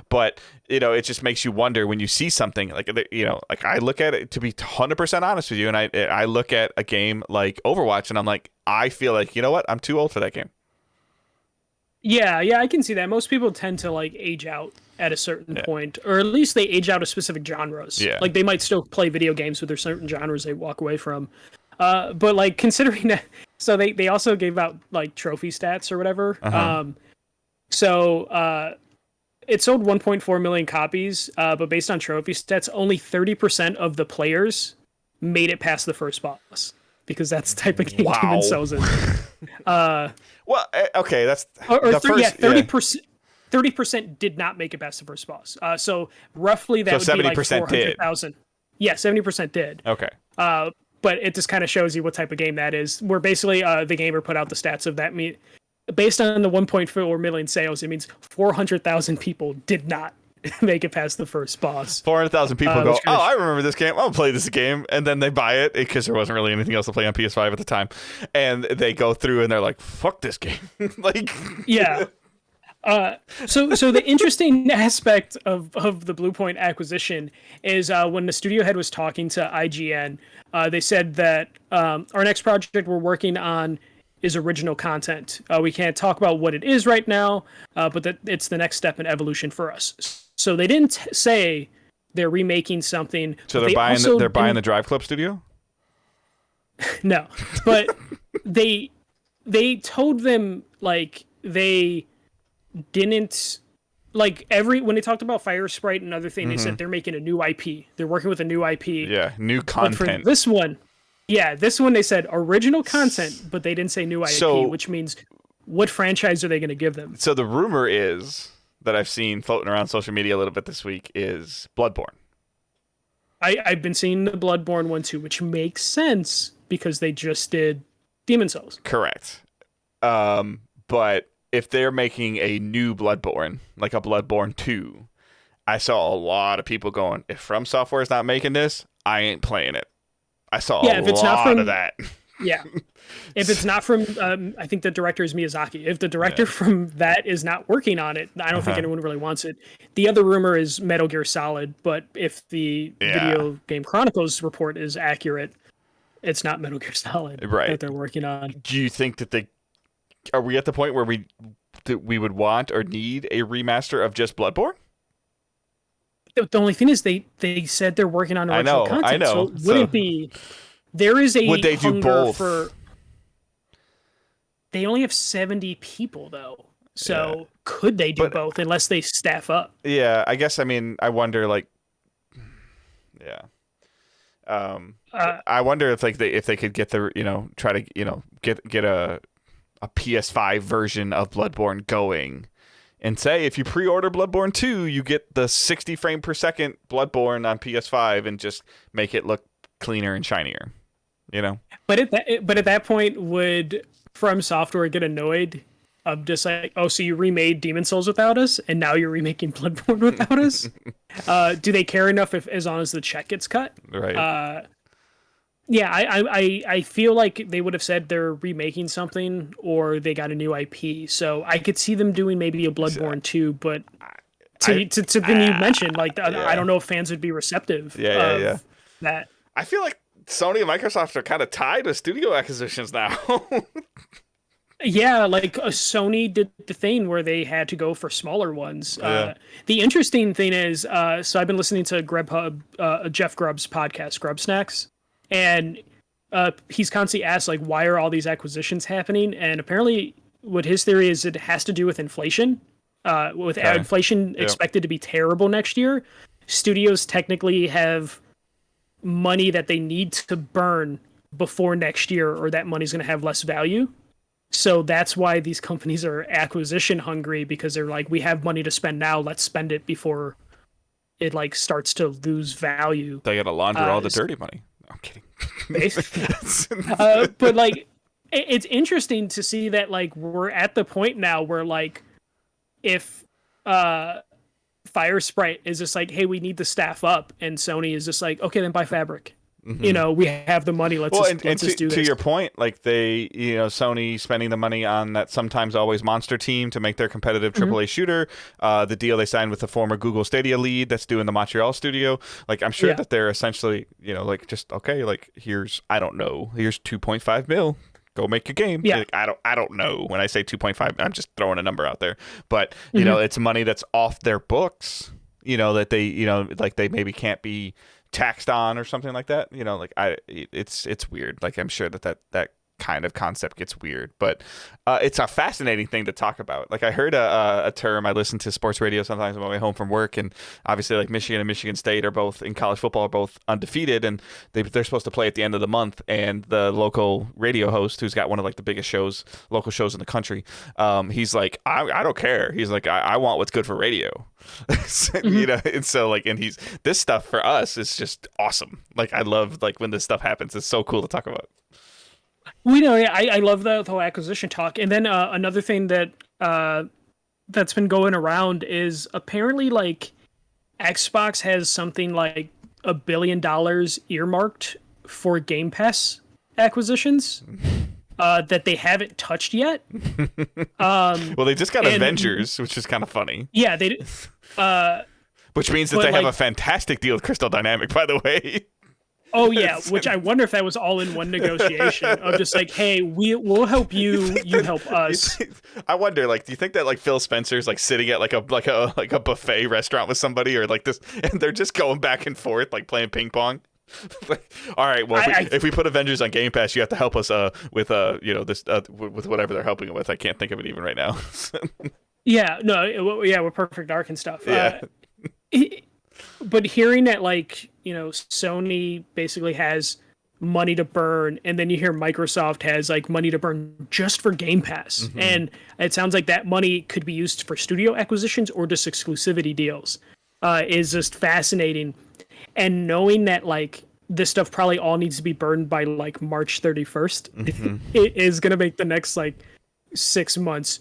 But it just makes you wonder when you see something like, like I look at it, to be 100% honest with you, and I look at a game like Overwatch and I'm like, I feel like, you know what? I'm too old for that game. Yeah, I can see that. Most people tend to like age out at a certain Yeah. point, or at least they age out of specific genres. Yeah. Like they might still play video games, but there's certain genres they walk away from. But like considering that, so they also gave out like trophy stats or whatever. Uh-huh. So it sold 1.4 million copies, but based on trophy stats, only 30% of the players made it past the first boss because that's the type of game Wow. Demon Souls is. Well, okay, that's Or the first. 30%. 30% did not make it past the first boss. So roughly that So would be like 70% did. 400,000. Yeah, 70% did. Okay. But it just kind of shows you what type of game that is. Where basically the gamer put out the stats of that. Based on the 1.4 million sales, it means 400,000 people did not make it past the first boss. 400,000 people go, which kinda I remember this game. I'll play this game. And then they buy it because there wasn't really anything else to play on PS5 at the time. And they go through and they're like, fuck this game. Like, Yeah. So the interesting aspect of the Bluepoint acquisition is when the studio head was talking to IGN, they said that our next project we're working on is original content. We can't talk about what it is right now, but that it's the next step in evolution for us. So they didn't say they're remaking something. so they're buying the Drive Club studio? No, but they told them like they didn't like when they talked about Fire Sprite and other thing, they said they're making a new IP. They're working with a new IP. Yeah, new But for content. this one, they said original content, but they didn't say new IP, So- which means what franchise are they going to give them? So the rumor is that I've seen floating around social media a little bit this week is Bloodborne. I've been seeing the Bloodborne one too, which makes sense because they just did Demon Souls. Correct. But if they're making a new Bloodborne, like a Bloodborne 2, I saw a lot of people going, if From Software is not making this, I ain't playing it. I saw a lot of that. Yeah. If it's not from, I think the director is Miyazaki. If the director from that is not working on it, I don't think anyone really wants it. The other rumor is Metal Gear Solid, but if the Video Game Chronicles report is accurate, it's not Metal Gear Solid that they're working on. Do you think that are we at the point where we would want or need a remaster of just Bloodborne? The only thing is they said they're working on original content. I know. So it wouldn't be. There is a would they do both? They only have 70 people though, so could they do both unless they staff up? Yeah, I guess. I mean, I wonder. Like, yeah. I wonder if they could get try to get a PS5 version of Bloodborne going. And say, if you pre-order Bloodborne 2, you get the 60 frame per second Bloodborne on PS5 and just make it look cleaner and shinier, But at that point, would From Software get annoyed of just like, oh, so you remade Demon Souls without us, and now you're remaking Bloodborne without us? Do they care enough as long as the check gets cut? Right. Yeah, I feel like they would have said they're remaking something or they got a new IP. So I could see them doing maybe a Bloodborne 2, but to thing you mentioned, like I don't know if fans would be receptive of that. I feel like Sony and Microsoft are kind of tied with studio acquisitions now. Yeah, like Sony did the thing where they had to go for smaller ones. The interesting thing is, so I've been listening to Jeff Grubb's podcast, Grub Snacks. And he's constantly asked, like, why are all these acquisitions happening? And apparently what his theory is it has to do with inflation. Inflation expected to be terrible next year, studios technically have money that they need to burn before next year, or that money's going to have less value. So that's why these companies are acquisition hungry, because they're like, we have money to spend now. Let's spend it before it like starts to lose value. They got to launder all the dirty money. I'm kidding. But like, it's interesting to see that like we're at the point now where like, if Fire Sprite is just like, hey, we need to staff up, and Sony is just like, okay, then buy Fabric. Mm-hmm. We have the money. Let's just do this. To your point, like Sony spending the money on that sometimes always monster team to make their competitive AAA shooter. The deal they signed with the former Google Stadia lead that's doing the Montreal studio. Like, I'm sure that they're essentially, like, just, okay, like, here's 2.5 mil. Go make a game. Yeah. Like, I don't know. When I say 2.5, I'm just throwing a number out there. But you Mm-hmm. know, it's money that's off their books. You know that they, you know, like they maybe can't be taxed on or something like that. You know, like it's weird. Like I'm sure that kind of concept gets weird, but it's a fascinating thing to talk about. Like I heard a term. I listen to sports radio sometimes on my way home from work, and obviously like Michigan and Michigan State are both in college football, are both undefeated, and they're supposed to play at the end of the month. And the local radio host, who's got one of like the biggest local shows in the country, he's like, I don't care. He's like, I want what's good for radio. You know, and so like, and this stuff for us is just awesome. Like I love like when this stuff happens. It's so cool to talk about. We know, yeah, I love the whole acquisition talk. And then another thing that that's been going around is apparently like Xbox has something like $1 billion earmarked for Game Pass acquisitions that they haven't touched yet. Well, they just got Avengers, which is kind of funny. Yeah, they. Which means that they have a fantastic deal with Crystal Dynamic, by the way. Oh yeah, which I wonder if that was all in one negotiation of just like, hey, we'll help you, you help us. I wonder, like, do you think that like Phil Spencer's like sitting at like a buffet restaurant with somebody, or like this, and they're just going back and forth like playing ping pong? Like, all right, well, if we put Avengers on Game Pass, you have to help us with you know, this with whatever they're helping it with. I can't think of it even right now. Yeah, no, yeah, with Perfect Dark and stuff. Yeah. But hearing that, like, you know, Sony basically has money to burn, and then you hear Microsoft has like money to burn just for Game Pass, and it sounds like that money could be used for studio acquisitions or just exclusivity deals, is just fascinating. And knowing that like this stuff probably all needs to be burned by like March 31st, it is gonna make the next like 6 months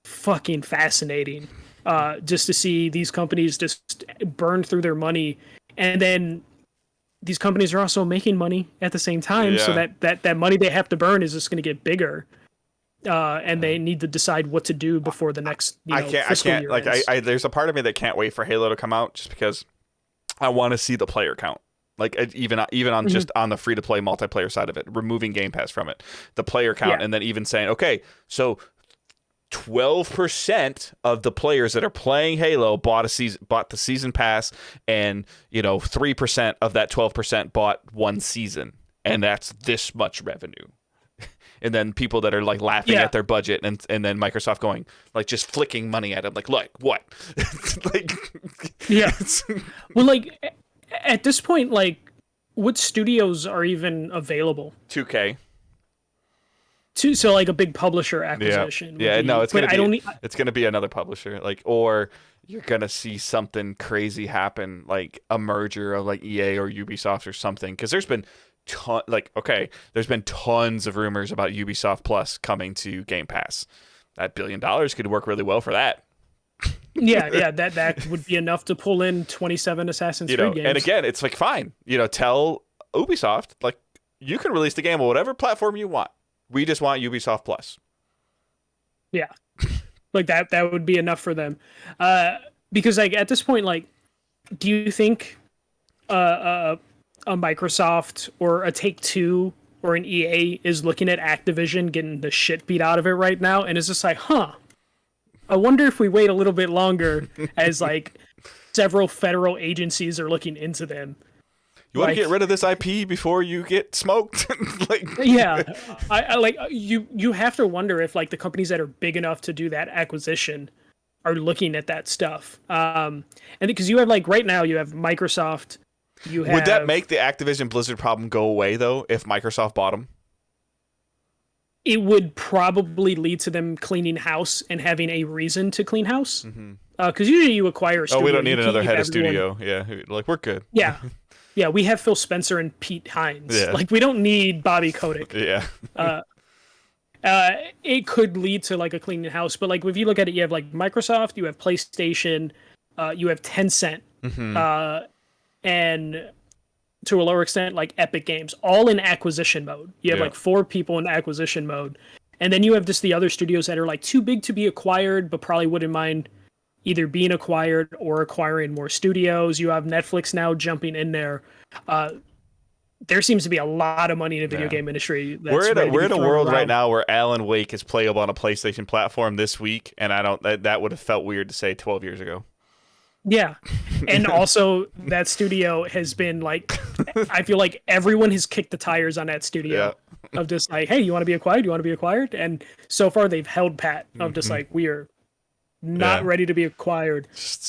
fucking fascinating. Just to see these companies just burn through their money, and then these companies are also making money at the same time. So that money they have to burn is just going to get bigger, and they need to decide what to do before the next. I can't. Like, there's a part of me that can't wait for Halo to come out, just because I want to see the player count. Like even on just on the free to play multiplayer side of it, removing Game Pass from it, the player count, and then even saying, okay, so 12% of the players that are playing Halo bought the season pass, and you know 3% of that 12% bought one season, and that's this much revenue. And then people that are like laughing at their budget, and then Microsoft going like just flicking money at them like what? Like well, like at this point, like what studios are even available? 2K. So like a big publisher acquisition. Yeah, no, it's gonna be another publisher, like, or you're gonna see something crazy happen, like a merger of like EA or Ubisoft or something, because there's been there's been tons of rumors about Ubisoft Plus coming to Game Pass. That $1 billion could work really well for that. Yeah, that would be enough to pull in 27 Assassin's Creed games. And again, it's like, fine, you know, tell Ubisoft like you can release the game on whatever platform you want. We just want Ubisoft Plus. Yeah. Like that would be enough for them. Because like at this point, like, do you think a Microsoft or a Take-Two or an EA is looking at Activision getting the shit beat out of it right now, and is just like, I wonder if we wait a little bit longer as like several federal agencies are looking into them. You want to get rid of this IP before you get smoked? Like, yeah, I like you have to wonder if like the companies that are big enough to do that acquisition are looking at that stuff. And because you have like right now you have Microsoft. Would that make the Activision Blizzard problem go away though if Microsoft bought them? It would probably lead to them cleaning house and having a reason to clean house. Because usually you acquire a studio. Oh, we don't need another head of studio. Yeah, like we're good. Yeah. Yeah, we have Phil Spencer and Pete Hines. Yeah. Like, we don't need Bobby Kotick. Yeah. It could lead to, like, a cleaning house. But, like, if you look at it, you have, like, Microsoft, you have PlayStation, you have Tencent, and to a lower extent, like, Epic Games, all in acquisition mode. You have, like, 4 people in acquisition mode. And then you have just the other studios that are, like, too big to be acquired, but probably wouldn't mind either being acquired or acquiring more studios. You have Netflix now jumping in there. there seems to be a lot of money in the video game industry. We're in a world right now where Alan Wake is playable on a PlayStation platform this week, and that would have felt weird to say 12 years ago. Yeah. And also that studio has been like, I feel like everyone has kicked the tires on that studio of just like, hey, you want to be acquired? You want to be acquired? And so far they've held pat of just like, we are not ready to be acquired.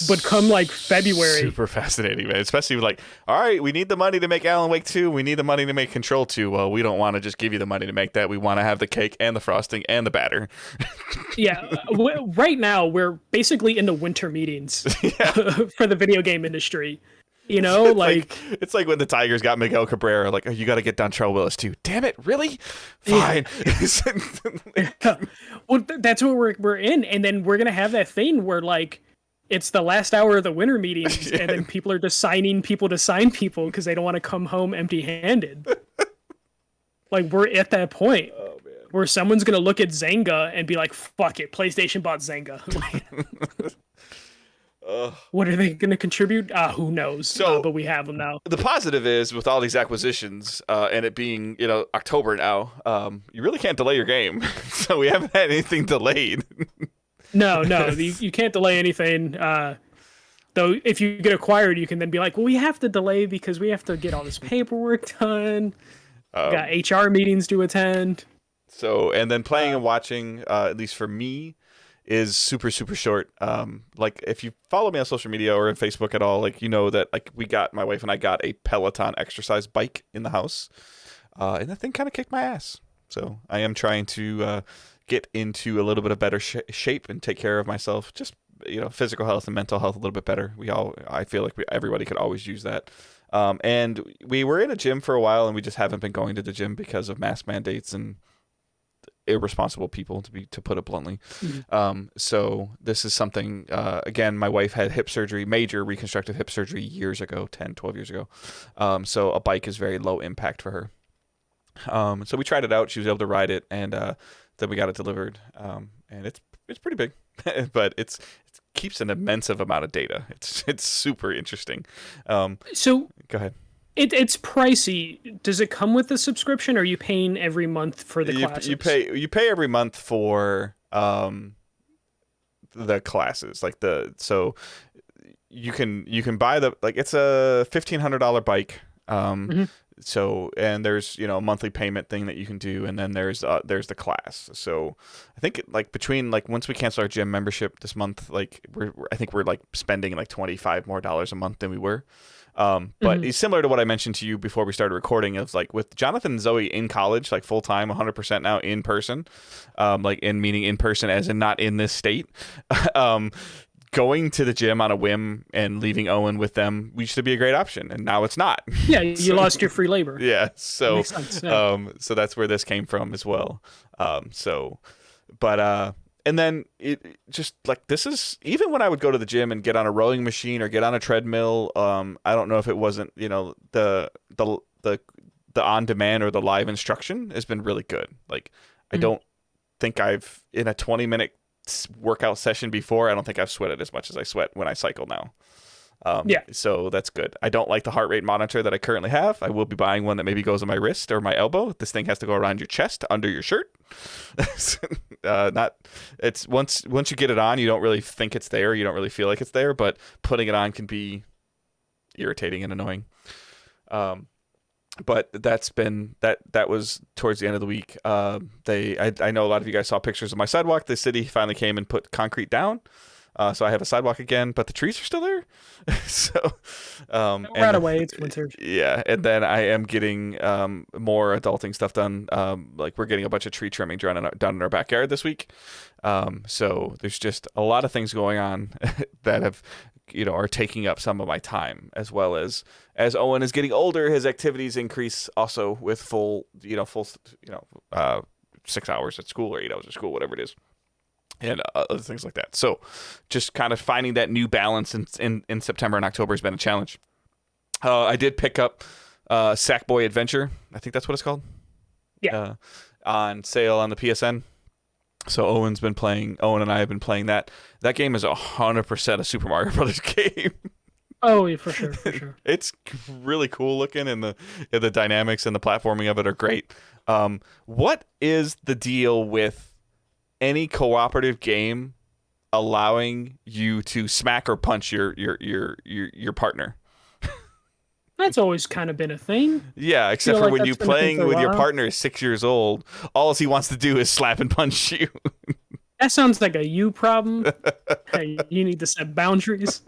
But come like February. Super fascinating, man. Especially like, all right, we need the money to make Alan Wake 2. We need the money to make Control 2. Well, we don't want to just give you the money to make that. We want to have the cake and the frosting and the batter. Yeah. Right now, we're basically in the winter meetings for the video game industry. You know, it's like when the Tigers got Miguel Cabrera, like, oh, you got to get Dontrell Willis too. Damn it, really? Fine. Yeah. Well, that's what we're in, and then we're gonna have that thing where like it's the last hour of the winter meetings, and then people are just signing people to sign people because they don't want to come home empty-handed. Like we're at that point where someone's gonna look at Zynga and be like, "Fuck it, PlayStation bought Zynga." What are they going to contribute? Who knows? So, but we have them now. The positive is with all these acquisitions and it being, October now, you really can't delay your game. So we haven't had anything delayed. No, you can't delay anything. Though if you get acquired, you can then be like, well, we have to delay because we have to get all this paperwork done. Got HR meetings to attend. So, and then playing and watching, at least for me, is super, super short. Like if you follow me on social media or on Facebook at all, like, you know that like my wife and I got a Peloton exercise bike in the house, and that thing kind of kicked my ass. So I am trying to get into a little bit of better shape and take care of myself. Just, physical health and mental health a little bit better. I feel like everybody could always use that. And we were in a gym for a while and we just haven't been going to the gym because of mask mandates and irresponsible people, to put it bluntly. So this is something, again, my wife had hip surgery, major reconstructive hip surgery years ago, 10, 12 years ago. So a bike is very low impact for her. So we tried it out. She was able to ride it, and then we got it delivered. And it's pretty big, but it keeps an immense amount of data. It's super interesting. So go ahead. It's pricey. Does it come with a subscription, or are you paying every month for the classes? You pay every month for the classes. So you can buy it's a $1,500 bike. So, and there's, a monthly payment thing that you can do. And then there's the class. So I think between once we cancel our gym membership this month, I think we're spending $25 more a month than we were. But it's similar to what I mentioned to you before we started recording. It's with Jonathan and Zoe in college, full time, 100% now in person, meaning in person as in not in this state. Going to the gym on a whim and leaving Owen with them used to be a great option, and now it's not. Yeah, you lost your free labor. Yeah, so makes sense, yeah. So that's where this came from as well. And then it just this is, even when I would go to the gym and get on a rowing machine or get on a treadmill, I don't know if it wasn't, the on demand or the live instruction has been really good. I don't think I've, in a 20-minute workout session before, I don't think I've sweated as much as I sweat when I cycle now. So that's good. I don't like the heart rate monitor that I currently have. I will be buying one that maybe goes on my wrist or my elbow. This thing has to go around your chest, under your shirt. It's once you get it on, you don't really think it's there. You don't really feel like it's there, but putting it on can be irritating and annoying. But that was towards the end of the week. I know a lot of you guys saw pictures of my sidewalk. The city finally came and put concrete down. So I have a sidewalk again, but the trees are still there. So right away, it's winter. Yeah, and then I am getting more adulting stuff done. We're getting a bunch of tree trimming done in our backyard this week. So there's just a lot of things going on that have are taking up some of my time, as well as Owen is getting older, his activities increase also with full 6 hours at school or 8 hours at school, whatever it is. And other things like that. So just kind of finding that new balance in September and October has been a challenge. I did pick up Sackboy Adventure. I think that's what it's called. Yeah. On sale on the PSN. So Owen and I have been playing that. That game is 100% a Super Mario Brothers game. Oh, yeah, for sure, for sure. It's really cool looking, and the dynamics and the platforming of it are great. What is the deal with any cooperative game allowing you to smack or punch your partner? That's always kind of been a thing. Yeah, I except feel for like when that's you been a thing for playing a with your while. partner is 6 years old, all he wants to do is slap and punch you. That sounds like a you problem. Hey, you need to set boundaries.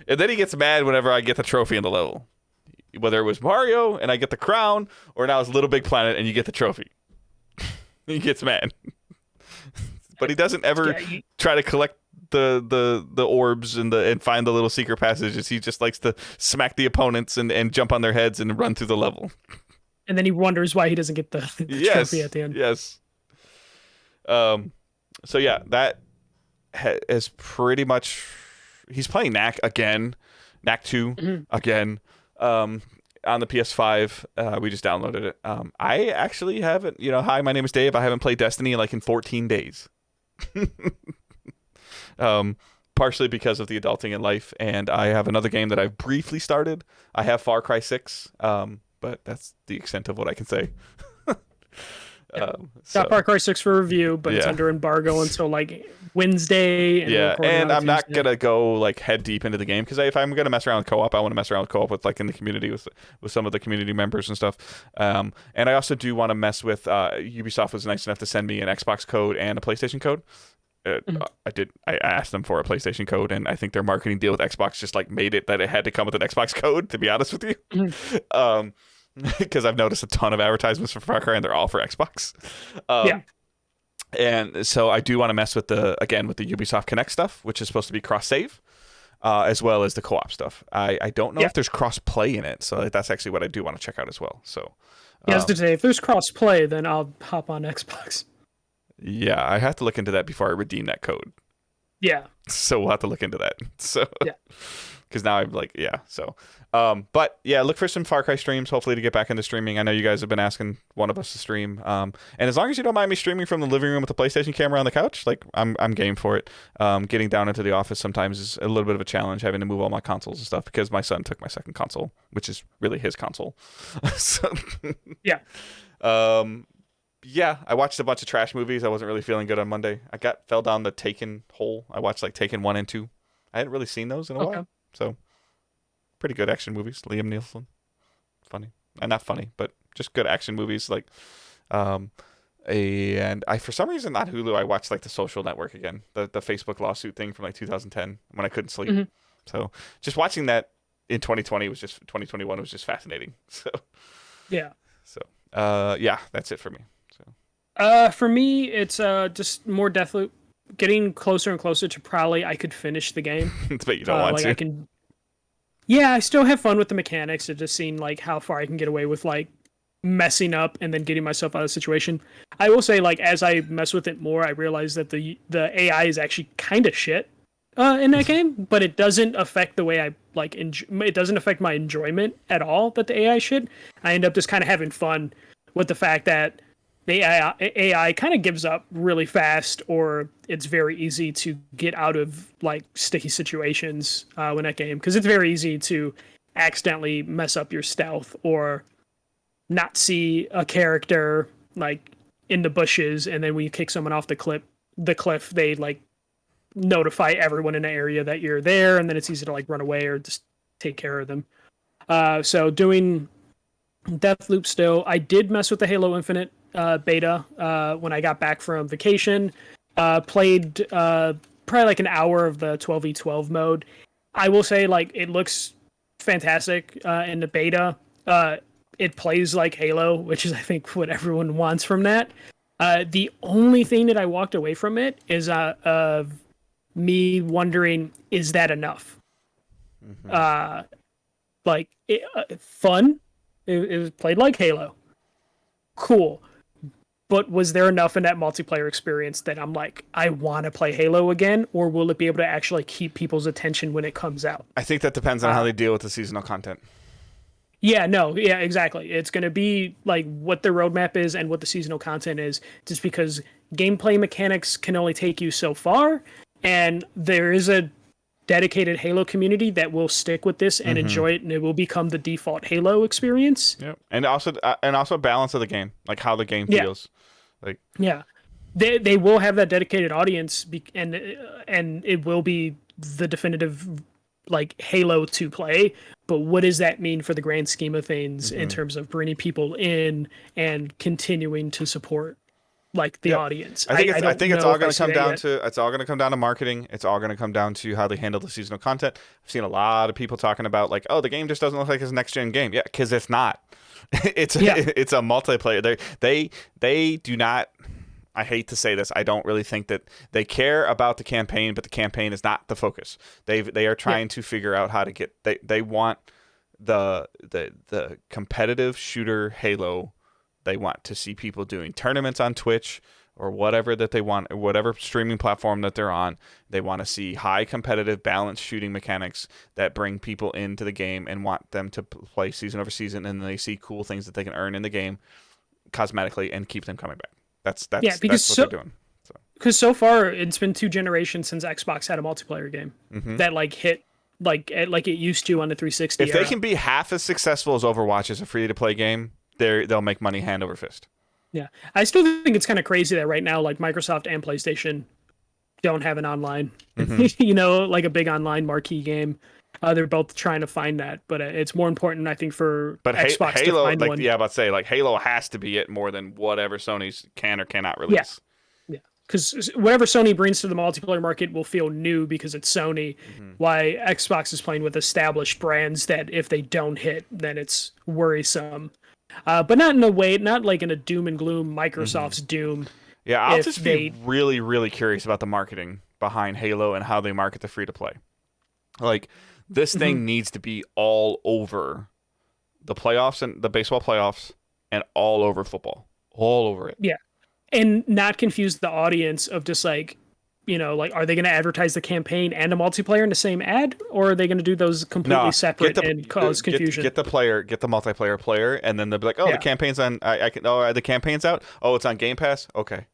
And then he gets mad whenever I get the trophy in the level. Whether it was Mario and I get the crown, or now it's Little Big Planet and you get the trophy. He gets mad. But he doesn't ever Yeah, try to collect the orbs and find the little secret passages. He just likes to smack the opponents and jump on their heads and run through the level. and then he wonders why he doesn't get the Yes. trophy at the end. Yes. So yeah, that is pretty much. He's playing Knack again, Knack 2 again. On the PS5, we just downloaded it. I actually haven't. Hi, my name is Dave. I haven't played Destiny in 14 days. Partially because of the adulting in life, and I have another game that I've briefly started. I have Far Cry 6, but that's the extent of what I can say. Got Far Cry 6 for review, but it's Yeah. under embargo until Wednesday. And Yeah, recording and on I'm not Tuesday. gonna go head deep into the game, because if I'm gonna mess around with co-op, I want to mess around with co-op with in the community with some of the community members and stuff. And I also do want to mess with. Ubisoft was nice enough to send me an Xbox code and a PlayStation code. I asked them for a PlayStation code, and I think their marketing deal with Xbox just made it that it had to come with an Xbox code. To be honest with you, because I've noticed a ton of advertisements for Far Cry, and they're all for Xbox. Yeah. And so I do want to mess with the Ubisoft Connect stuff, which is supposed to be cross-save, as well as the co-op stuff. I don't know if there's cross-play in it, so that's actually what I do want to check out as well. So, Yeah, I was gonna say, if there's cross-play, then I'll hop on Xbox. yeah, I have to look into that before I redeem that code. Yeah. So we'll have to look into that. So Yeah. because now I'm so. But yeah, look for some Far Cry streams, hopefully, to get back into streaming. I know you guys have been asking one of us to stream. And as long as you don't mind me streaming from the living room with the PlayStation camera on the couch, I'm game for it. Getting down into the office sometimes is a little bit of a challenge, having to move all my consoles and stuff, because my son took my second console, which is really his console. So Yeah. yeah, I watched a bunch of trash movies. I wasn't really feeling good on Monday. fell down the Taken hole. I watched Taken 1 and 2. I hadn't really seen those in a while. So, pretty good action movies. Liam Neeson, funny, not funny, but just good action movies. And I, for some reason, on Hulu, I watched The Social Network again, the Facebook lawsuit thing from 2010 when I couldn't sleep. So just watching that in 2021 was just fascinating. So Yeah. So yeah, that's it for me. For me, it's just more Deathloop, getting closer and closer to probably I could finish the game. But you don't want to. I can. Yeah, I still have fun with the mechanics. Of just seeing how far I can get away with messing up and then getting myself out of the situation. I will say, as I mess with it more, I realize that the AI is actually kind of shit in that game, but it doesn't affect the way I it doesn't affect my enjoyment at all. That the AI shit. I end up just kind of having fun with the fact that the AI kind of gives up really fast, or it's very easy to get out of sticky situations when that game, because it's very easy to accidentally mess up your stealth or not see a character in the bushes, and then when you kick someone off the cliff, they notify everyone in the area that you're there, and then it's easy to run away or just take care of them. So doing Deathloop still. I did mess with the Halo Infinite beta when I got back from vacation. Played probably an hour of the 12v12 mode. I will say it looks fantastic in the beta. It plays like Halo, which is I think what everyone wants from that. The only thing that I walked away from it is me wondering, is that enough? Fun. It was played like Halo. Cool. But was there enough in that multiplayer experience that I'm I want to play Halo again, or will it be able to actually keep people's attention when it comes out? I think that depends on how they deal with the seasonal content. Yeah, exactly. It's going to be what the roadmap is and what the seasonal content is, just because gameplay mechanics can only take you so far, and there is a dedicated Halo community that will stick with this and enjoy it, and it will become the default Halo experience. Yep. And also balance of the game, like how the game feels. Like they will have that dedicated audience, and it will be the definitive like Halo to play. But what does that mean for the grand scheme of things in terms of bringing people in and continuing to support like the audience? I think it's all going to come down to marketing. It's all going to come down to how they handle the seasonal content. I've seen a lot of people talking about like, oh, the game just doesn't look like it's a next gen game. Yeah, because it's not. It's a multiplayer. They do not. I hate to say this. I don't really think that they care about the campaign, but the campaign is not the focus. They are trying to figure out how to get. They want the competitive shooter Halo. They want to see people doing tournaments on Twitch or whatever that they want, or whatever streaming platform that they're on. They want to see high competitive, balanced shooting mechanics that bring people into the game and want them to play season over season, and they see cool things that they can earn in the game cosmetically and keep them coming back. That's what they're doing. Because so far it's been 2 generations since Xbox had a multiplayer game that like hit like it used to on the 360. If they can be half as successful as Overwatch as a free to play game, they'll make money hand over fist. Yeah, I still think it's kind of crazy that right now, like Microsoft and PlayStation don't have an online, you know, like a big online marquee game. They're both trying to find that, but it's more important, I think, for Xbox Halo, to find one. Yeah, about to say, like Halo has to be it more than whatever Sony's can or cannot release. Yeah, because whatever Sony brings to the multiplayer market will feel new because it's Sony. Why Xbox is playing with established brands that if they don't hit, then it's worrisome. But not in a way, not like in a doom and gloom Microsoft's Doom. Yeah, I'll just be really, really curious about the marketing behind Halo and how they market the free to play. Like, this thing needs to be all over the playoffs and the baseball playoffs and all over football. All over it. Yeah. And not confuse the audience of just like, you know, like, are they going to advertise the campaign and a multiplayer in the same ad, or are they going to do those completely separate and cause confusion? Get the multiplayer player, and then they'll be like, oh, the campaign's on. The campaign's out. Oh, it's on Game Pass. Okay.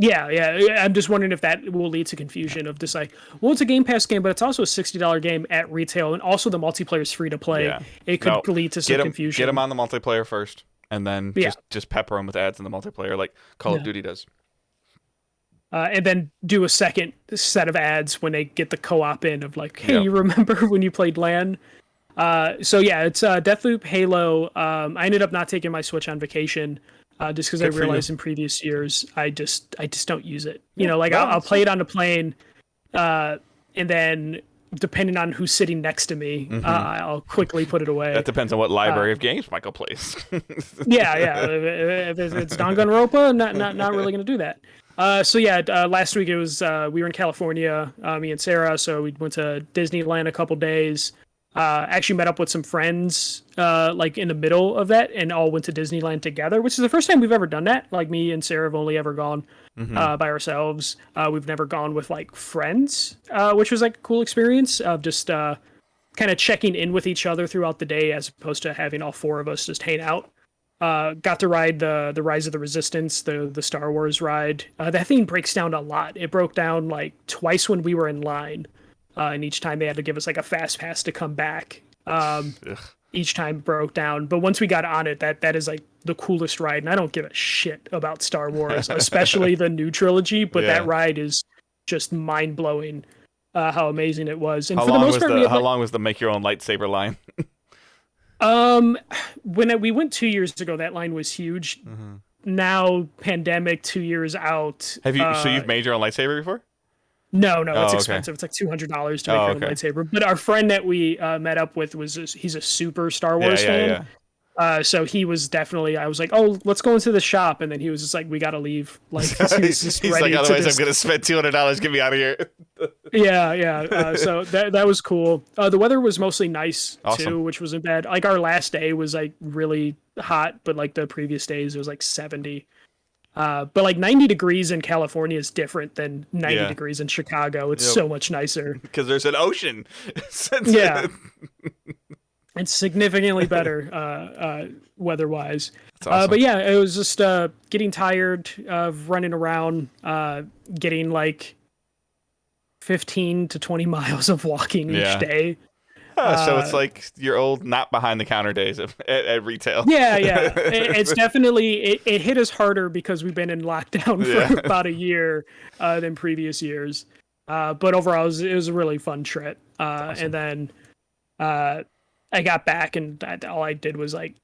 Yeah. I'm just wondering if that will lead to confusion of just like, well, it's a Game Pass game, but it's also a $60 game at retail, and also the multiplayer is free to play. Yeah. It could lead to some confusion. Get them on the multiplayer first, and then just pepper them with ads in the multiplayer, like Call of Duty does. And then do a second set of ads when they get the co-op in of like, hey, you remember when you played LAN? So yeah, it's Deathloop, Halo. I ended up not taking my Switch on vacation just because I realized in previous years I just don't use it. You know, like I'll play it on the plane, and then depending on who's sitting next to me, I'll quickly put it away. That depends on what library of games Michael plays. yeah. If it's Danganronpa, not really going to do that. Last week it was we were in California, me and Sarah, so we went to Disneyland a couple days. Actually met up with some friends like in the middle of that, and all went to Disneyland together, which is the first time we've ever done that. Like, me and Sarah have only ever gone by ourselves. We've never gone with like friends, which was like a cool experience of just kind of checking in with each other throughout the day, as opposed to having all 4 of us just hang out. Got to ride the Rise of the Resistance, the Star Wars ride. That thing breaks down a lot. It broke down like twice when we were in line, and each time they had to give us like a fast pass to come back. Each time it broke down, but once we got on it, that is like the coolest ride. And I don't give a shit about Star Wars, especially the new trilogy, but that ride is just mind blowing. How amazing it was. And how long was the make your own lightsaber line? When we went 2 years ago, that line was huge. Now, pandemic, 2 years out. Have you? So you've made your own lightsaber before? No, it's expensive. It's like $200 to make your own lightsaber. But our friend that we met up with he's a super Star Wars fan. So he was definitely. I was like, oh, let's go into the shop, and then he was just like, we gotta leave. Like, he's like, otherwise I'm gonna spend $200. Get me out of here. So that was cool. The weather was mostly nice too, which wasn't bad. Like, our last day was like really hot, but like the previous days it was like 70. But like 90 degrees in California is different than 90 degrees in Chicago. It's so much nicer because there's an ocean. It's significantly better weather-wise. Awesome. But yeah, it was just getting tired of running around, getting like 15 to 20 miles of walking each day. So it's like your old not behind the counter days at retail. Yeah. It's definitely, it hit us harder because we've been in lockdown for about a year than previous years. But overall, it was a really fun trip. Awesome. And then I got back and all I did was like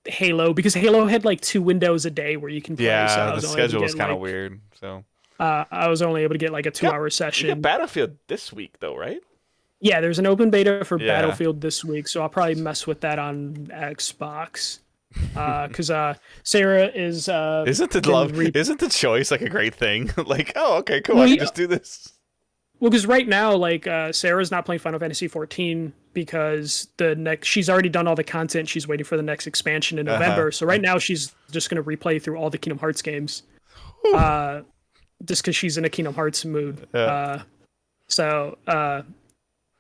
Halo, because Halo had like 2 windows a day where you can play. Yeah, so the schedule was kind of weird. So I was only able to get like a 2-hour session. You got Battlefield this week though, right? Yeah, there's an open beta for Battlefield this week, so I'll probably mess with that on Xbox. Because Sarah is isn't the choice like a great thing? Like, oh, okay, cool, I can just do this. Well, because right now, like, Sarah's not playing Final Fantasy 14 because she's already done all the content. She's waiting for the next expansion in November. So right now she's just going to replay through all the Kingdom Hearts games. Just because she's in a Kingdom Hearts mood. So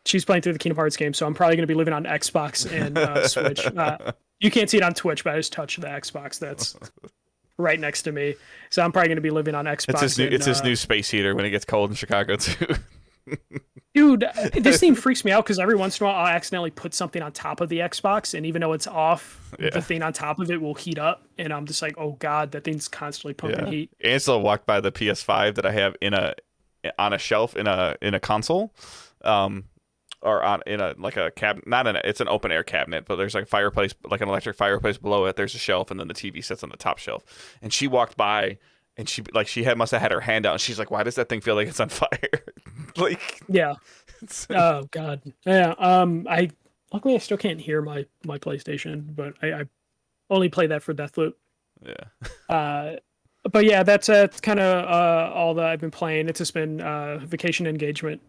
she's playing through the Kingdom Hearts game. So I'm probably going to be living on Xbox and Switch. You can't see it on Twitch, but I just touched the Xbox that's right next to me. So I'm probably going to be living on Xbox. It's his new space heater when it gets cold in Chicago too. Dude, this thing freaks me out because every once in a while I'll accidentally put something on top of the Xbox, and even though it's off, the thing on top of it will heat up, and I'm just like, oh god, that thing's constantly pumping heat. Ansel walked by the PS5 that I have on a shelf in a console, or in a cabinet. It's an open air cabinet, but there's like a fireplace, like an electric fireplace below it. There's a shelf, and then the TV sits on the top shelf. And she walked by. And she must have had her hand out, and she's like, "Why does that thing feel like it's on fire?" Like, yeah. Oh god. Yeah. Luckily I still can't hear my PlayStation, but I only play that for Deathloop. Yeah. But yeah, that's kind of all that I've been playing. It's just been vacation engagement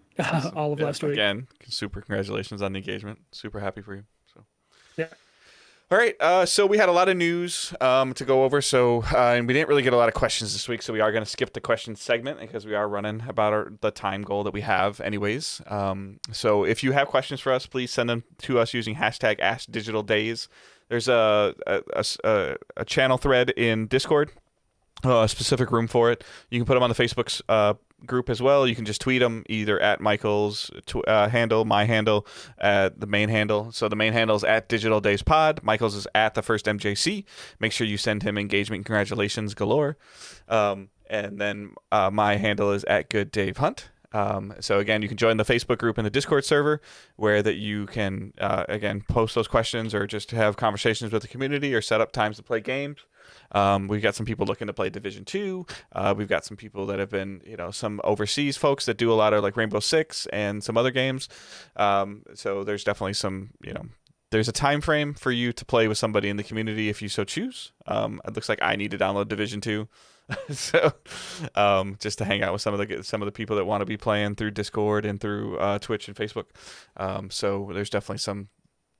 all of last week. Again, super congratulations on the engagement. Super happy for you. So. Yeah. All right, so we had a lot of news to go over, so and we didn't really get a lot of questions this week, so we are going to skip the questions segment because we are running about the time goal that we have anyways. So if you have questions for us, please send them to us using hashtag AskDigitalDays. There's a channel thread in Discord, a specific room for it. You can put them on the Facebook group as well. You can just tweet them either at Michael's handle, my handle, the main handle. So the main handle is at Digital Days Pod. Michael's is at the first MJC. Make sure you send him engagement congratulations galore. And then my handle is at Good Dave Hunt. So again, you can join the Facebook group and the Discord server where that you can again post those questions or just have conversations with the community or set up times to play games. We've got some people looking to play Division 2. We've got some people that have been, some overseas folks that do a lot of like Rainbow Six and some other games. So there's definitely some, there's a time frame for you to play with somebody in the community if you so choose. It looks like I need to download Division 2. So just to hang out with some of the people that want to be playing through Discord and through Twitch and Facebook. So there's definitely some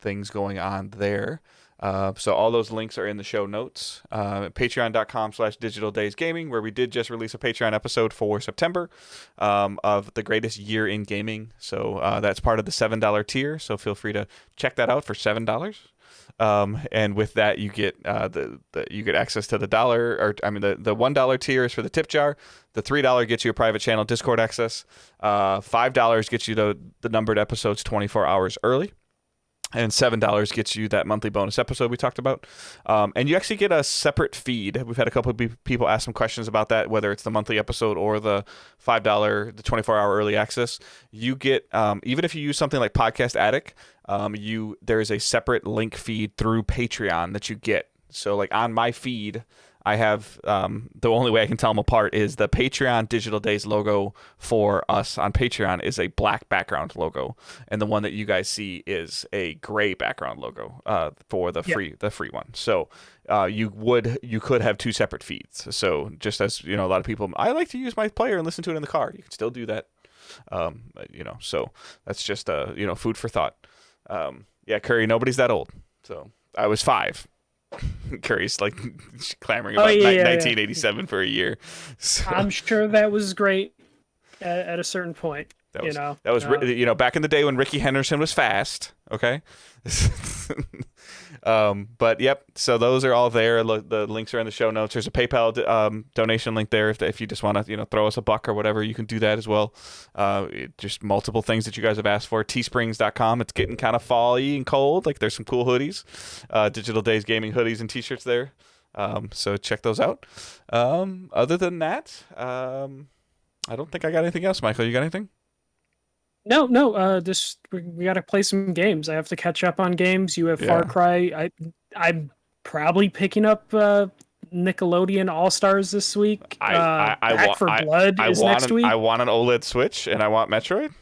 things going on there. So all those links are in the show notes. Patreon.com/DigitalDaysGaming, where we did just release a Patreon episode for September of the greatest year in gaming. So that's part of the $7 tier. So feel free to check that out for $7. And with that, you get you get access to the $1 tier is for the tip jar. The $3 gets you a private channel Discord access. $5 gets you the numbered episodes 24 hours early. And $7 gets you that monthly bonus episode we talked about. And you actually get a separate feed. We've had a couple of people ask some questions about that, whether it's the monthly episode or the $5, the 24-hour early access. You get, even if you use something like Podcast Addict, there's a separate link feed through Patreon that you get. So like on my feed, I have the only way I can tell them apart is the Patreon Digital Days logo for us on Patreon is a black background logo, and the one that you guys see is a gray background logo for the free one. So you could have two separate feeds. So just as a lot of people, I like to use my player and listen to it in the car. You can still do that. So that's just food for thought. Curry, nobody's that old. So I was 5. Curry's like clamoring about 1987 for a year. So. I'm sure that was great at a certain point. That was back in the day when Ricky Henderson was fast. Okay. But yep, so those are all there. The links are in the show notes. There's a PayPal donation link there if you just want to throw us a buck or whatever, you can do that as well. Just multiple things that you guys have asked for. Teesprings.com. It's getting kind of fall-y and cold. Like there's some cool hoodies, Digital Days Gaming hoodies and t-shirts there. So check those out. Other than that, I don't think I got anything else. Michael, you got anything? No. Just we got to play some games. I have to catch up on games. You have Far Cry. I'm probably picking up Nickelodeon All Stars this week. Back for Blood is next week. I want an OLED Switch and I want Metroid.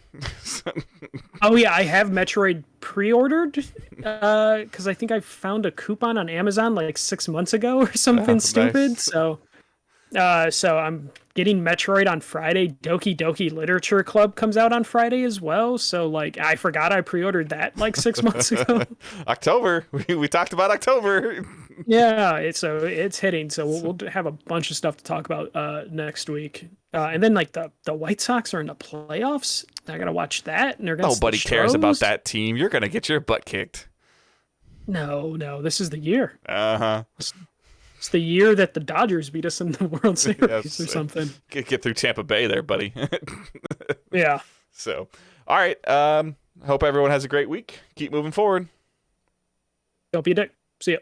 Oh yeah, I have Metroid pre-ordered because I think I found a coupon on Amazon like 6 months ago or something stupid. Nice. So I'm getting Metroid on Friday. Doki Doki Literature Club comes out on Friday as well. So like I forgot I pre-ordered that like 6 months ago. October. We talked about October. Yeah, it's hitting. So we'll have a bunch of stuff to talk about next week. And then like the White Sox are in the playoffs. I gotta watch that. And nobody cares about that team. You're gonna get your butt kicked. No, this is the year. Uh-huh. It's the year that the Dodgers beat us in the World Series or something. Get through Tampa Bay there, buddy. Yeah. So, all right. Hope everyone has a great week. Keep moving forward. Don't be a dick. See ya.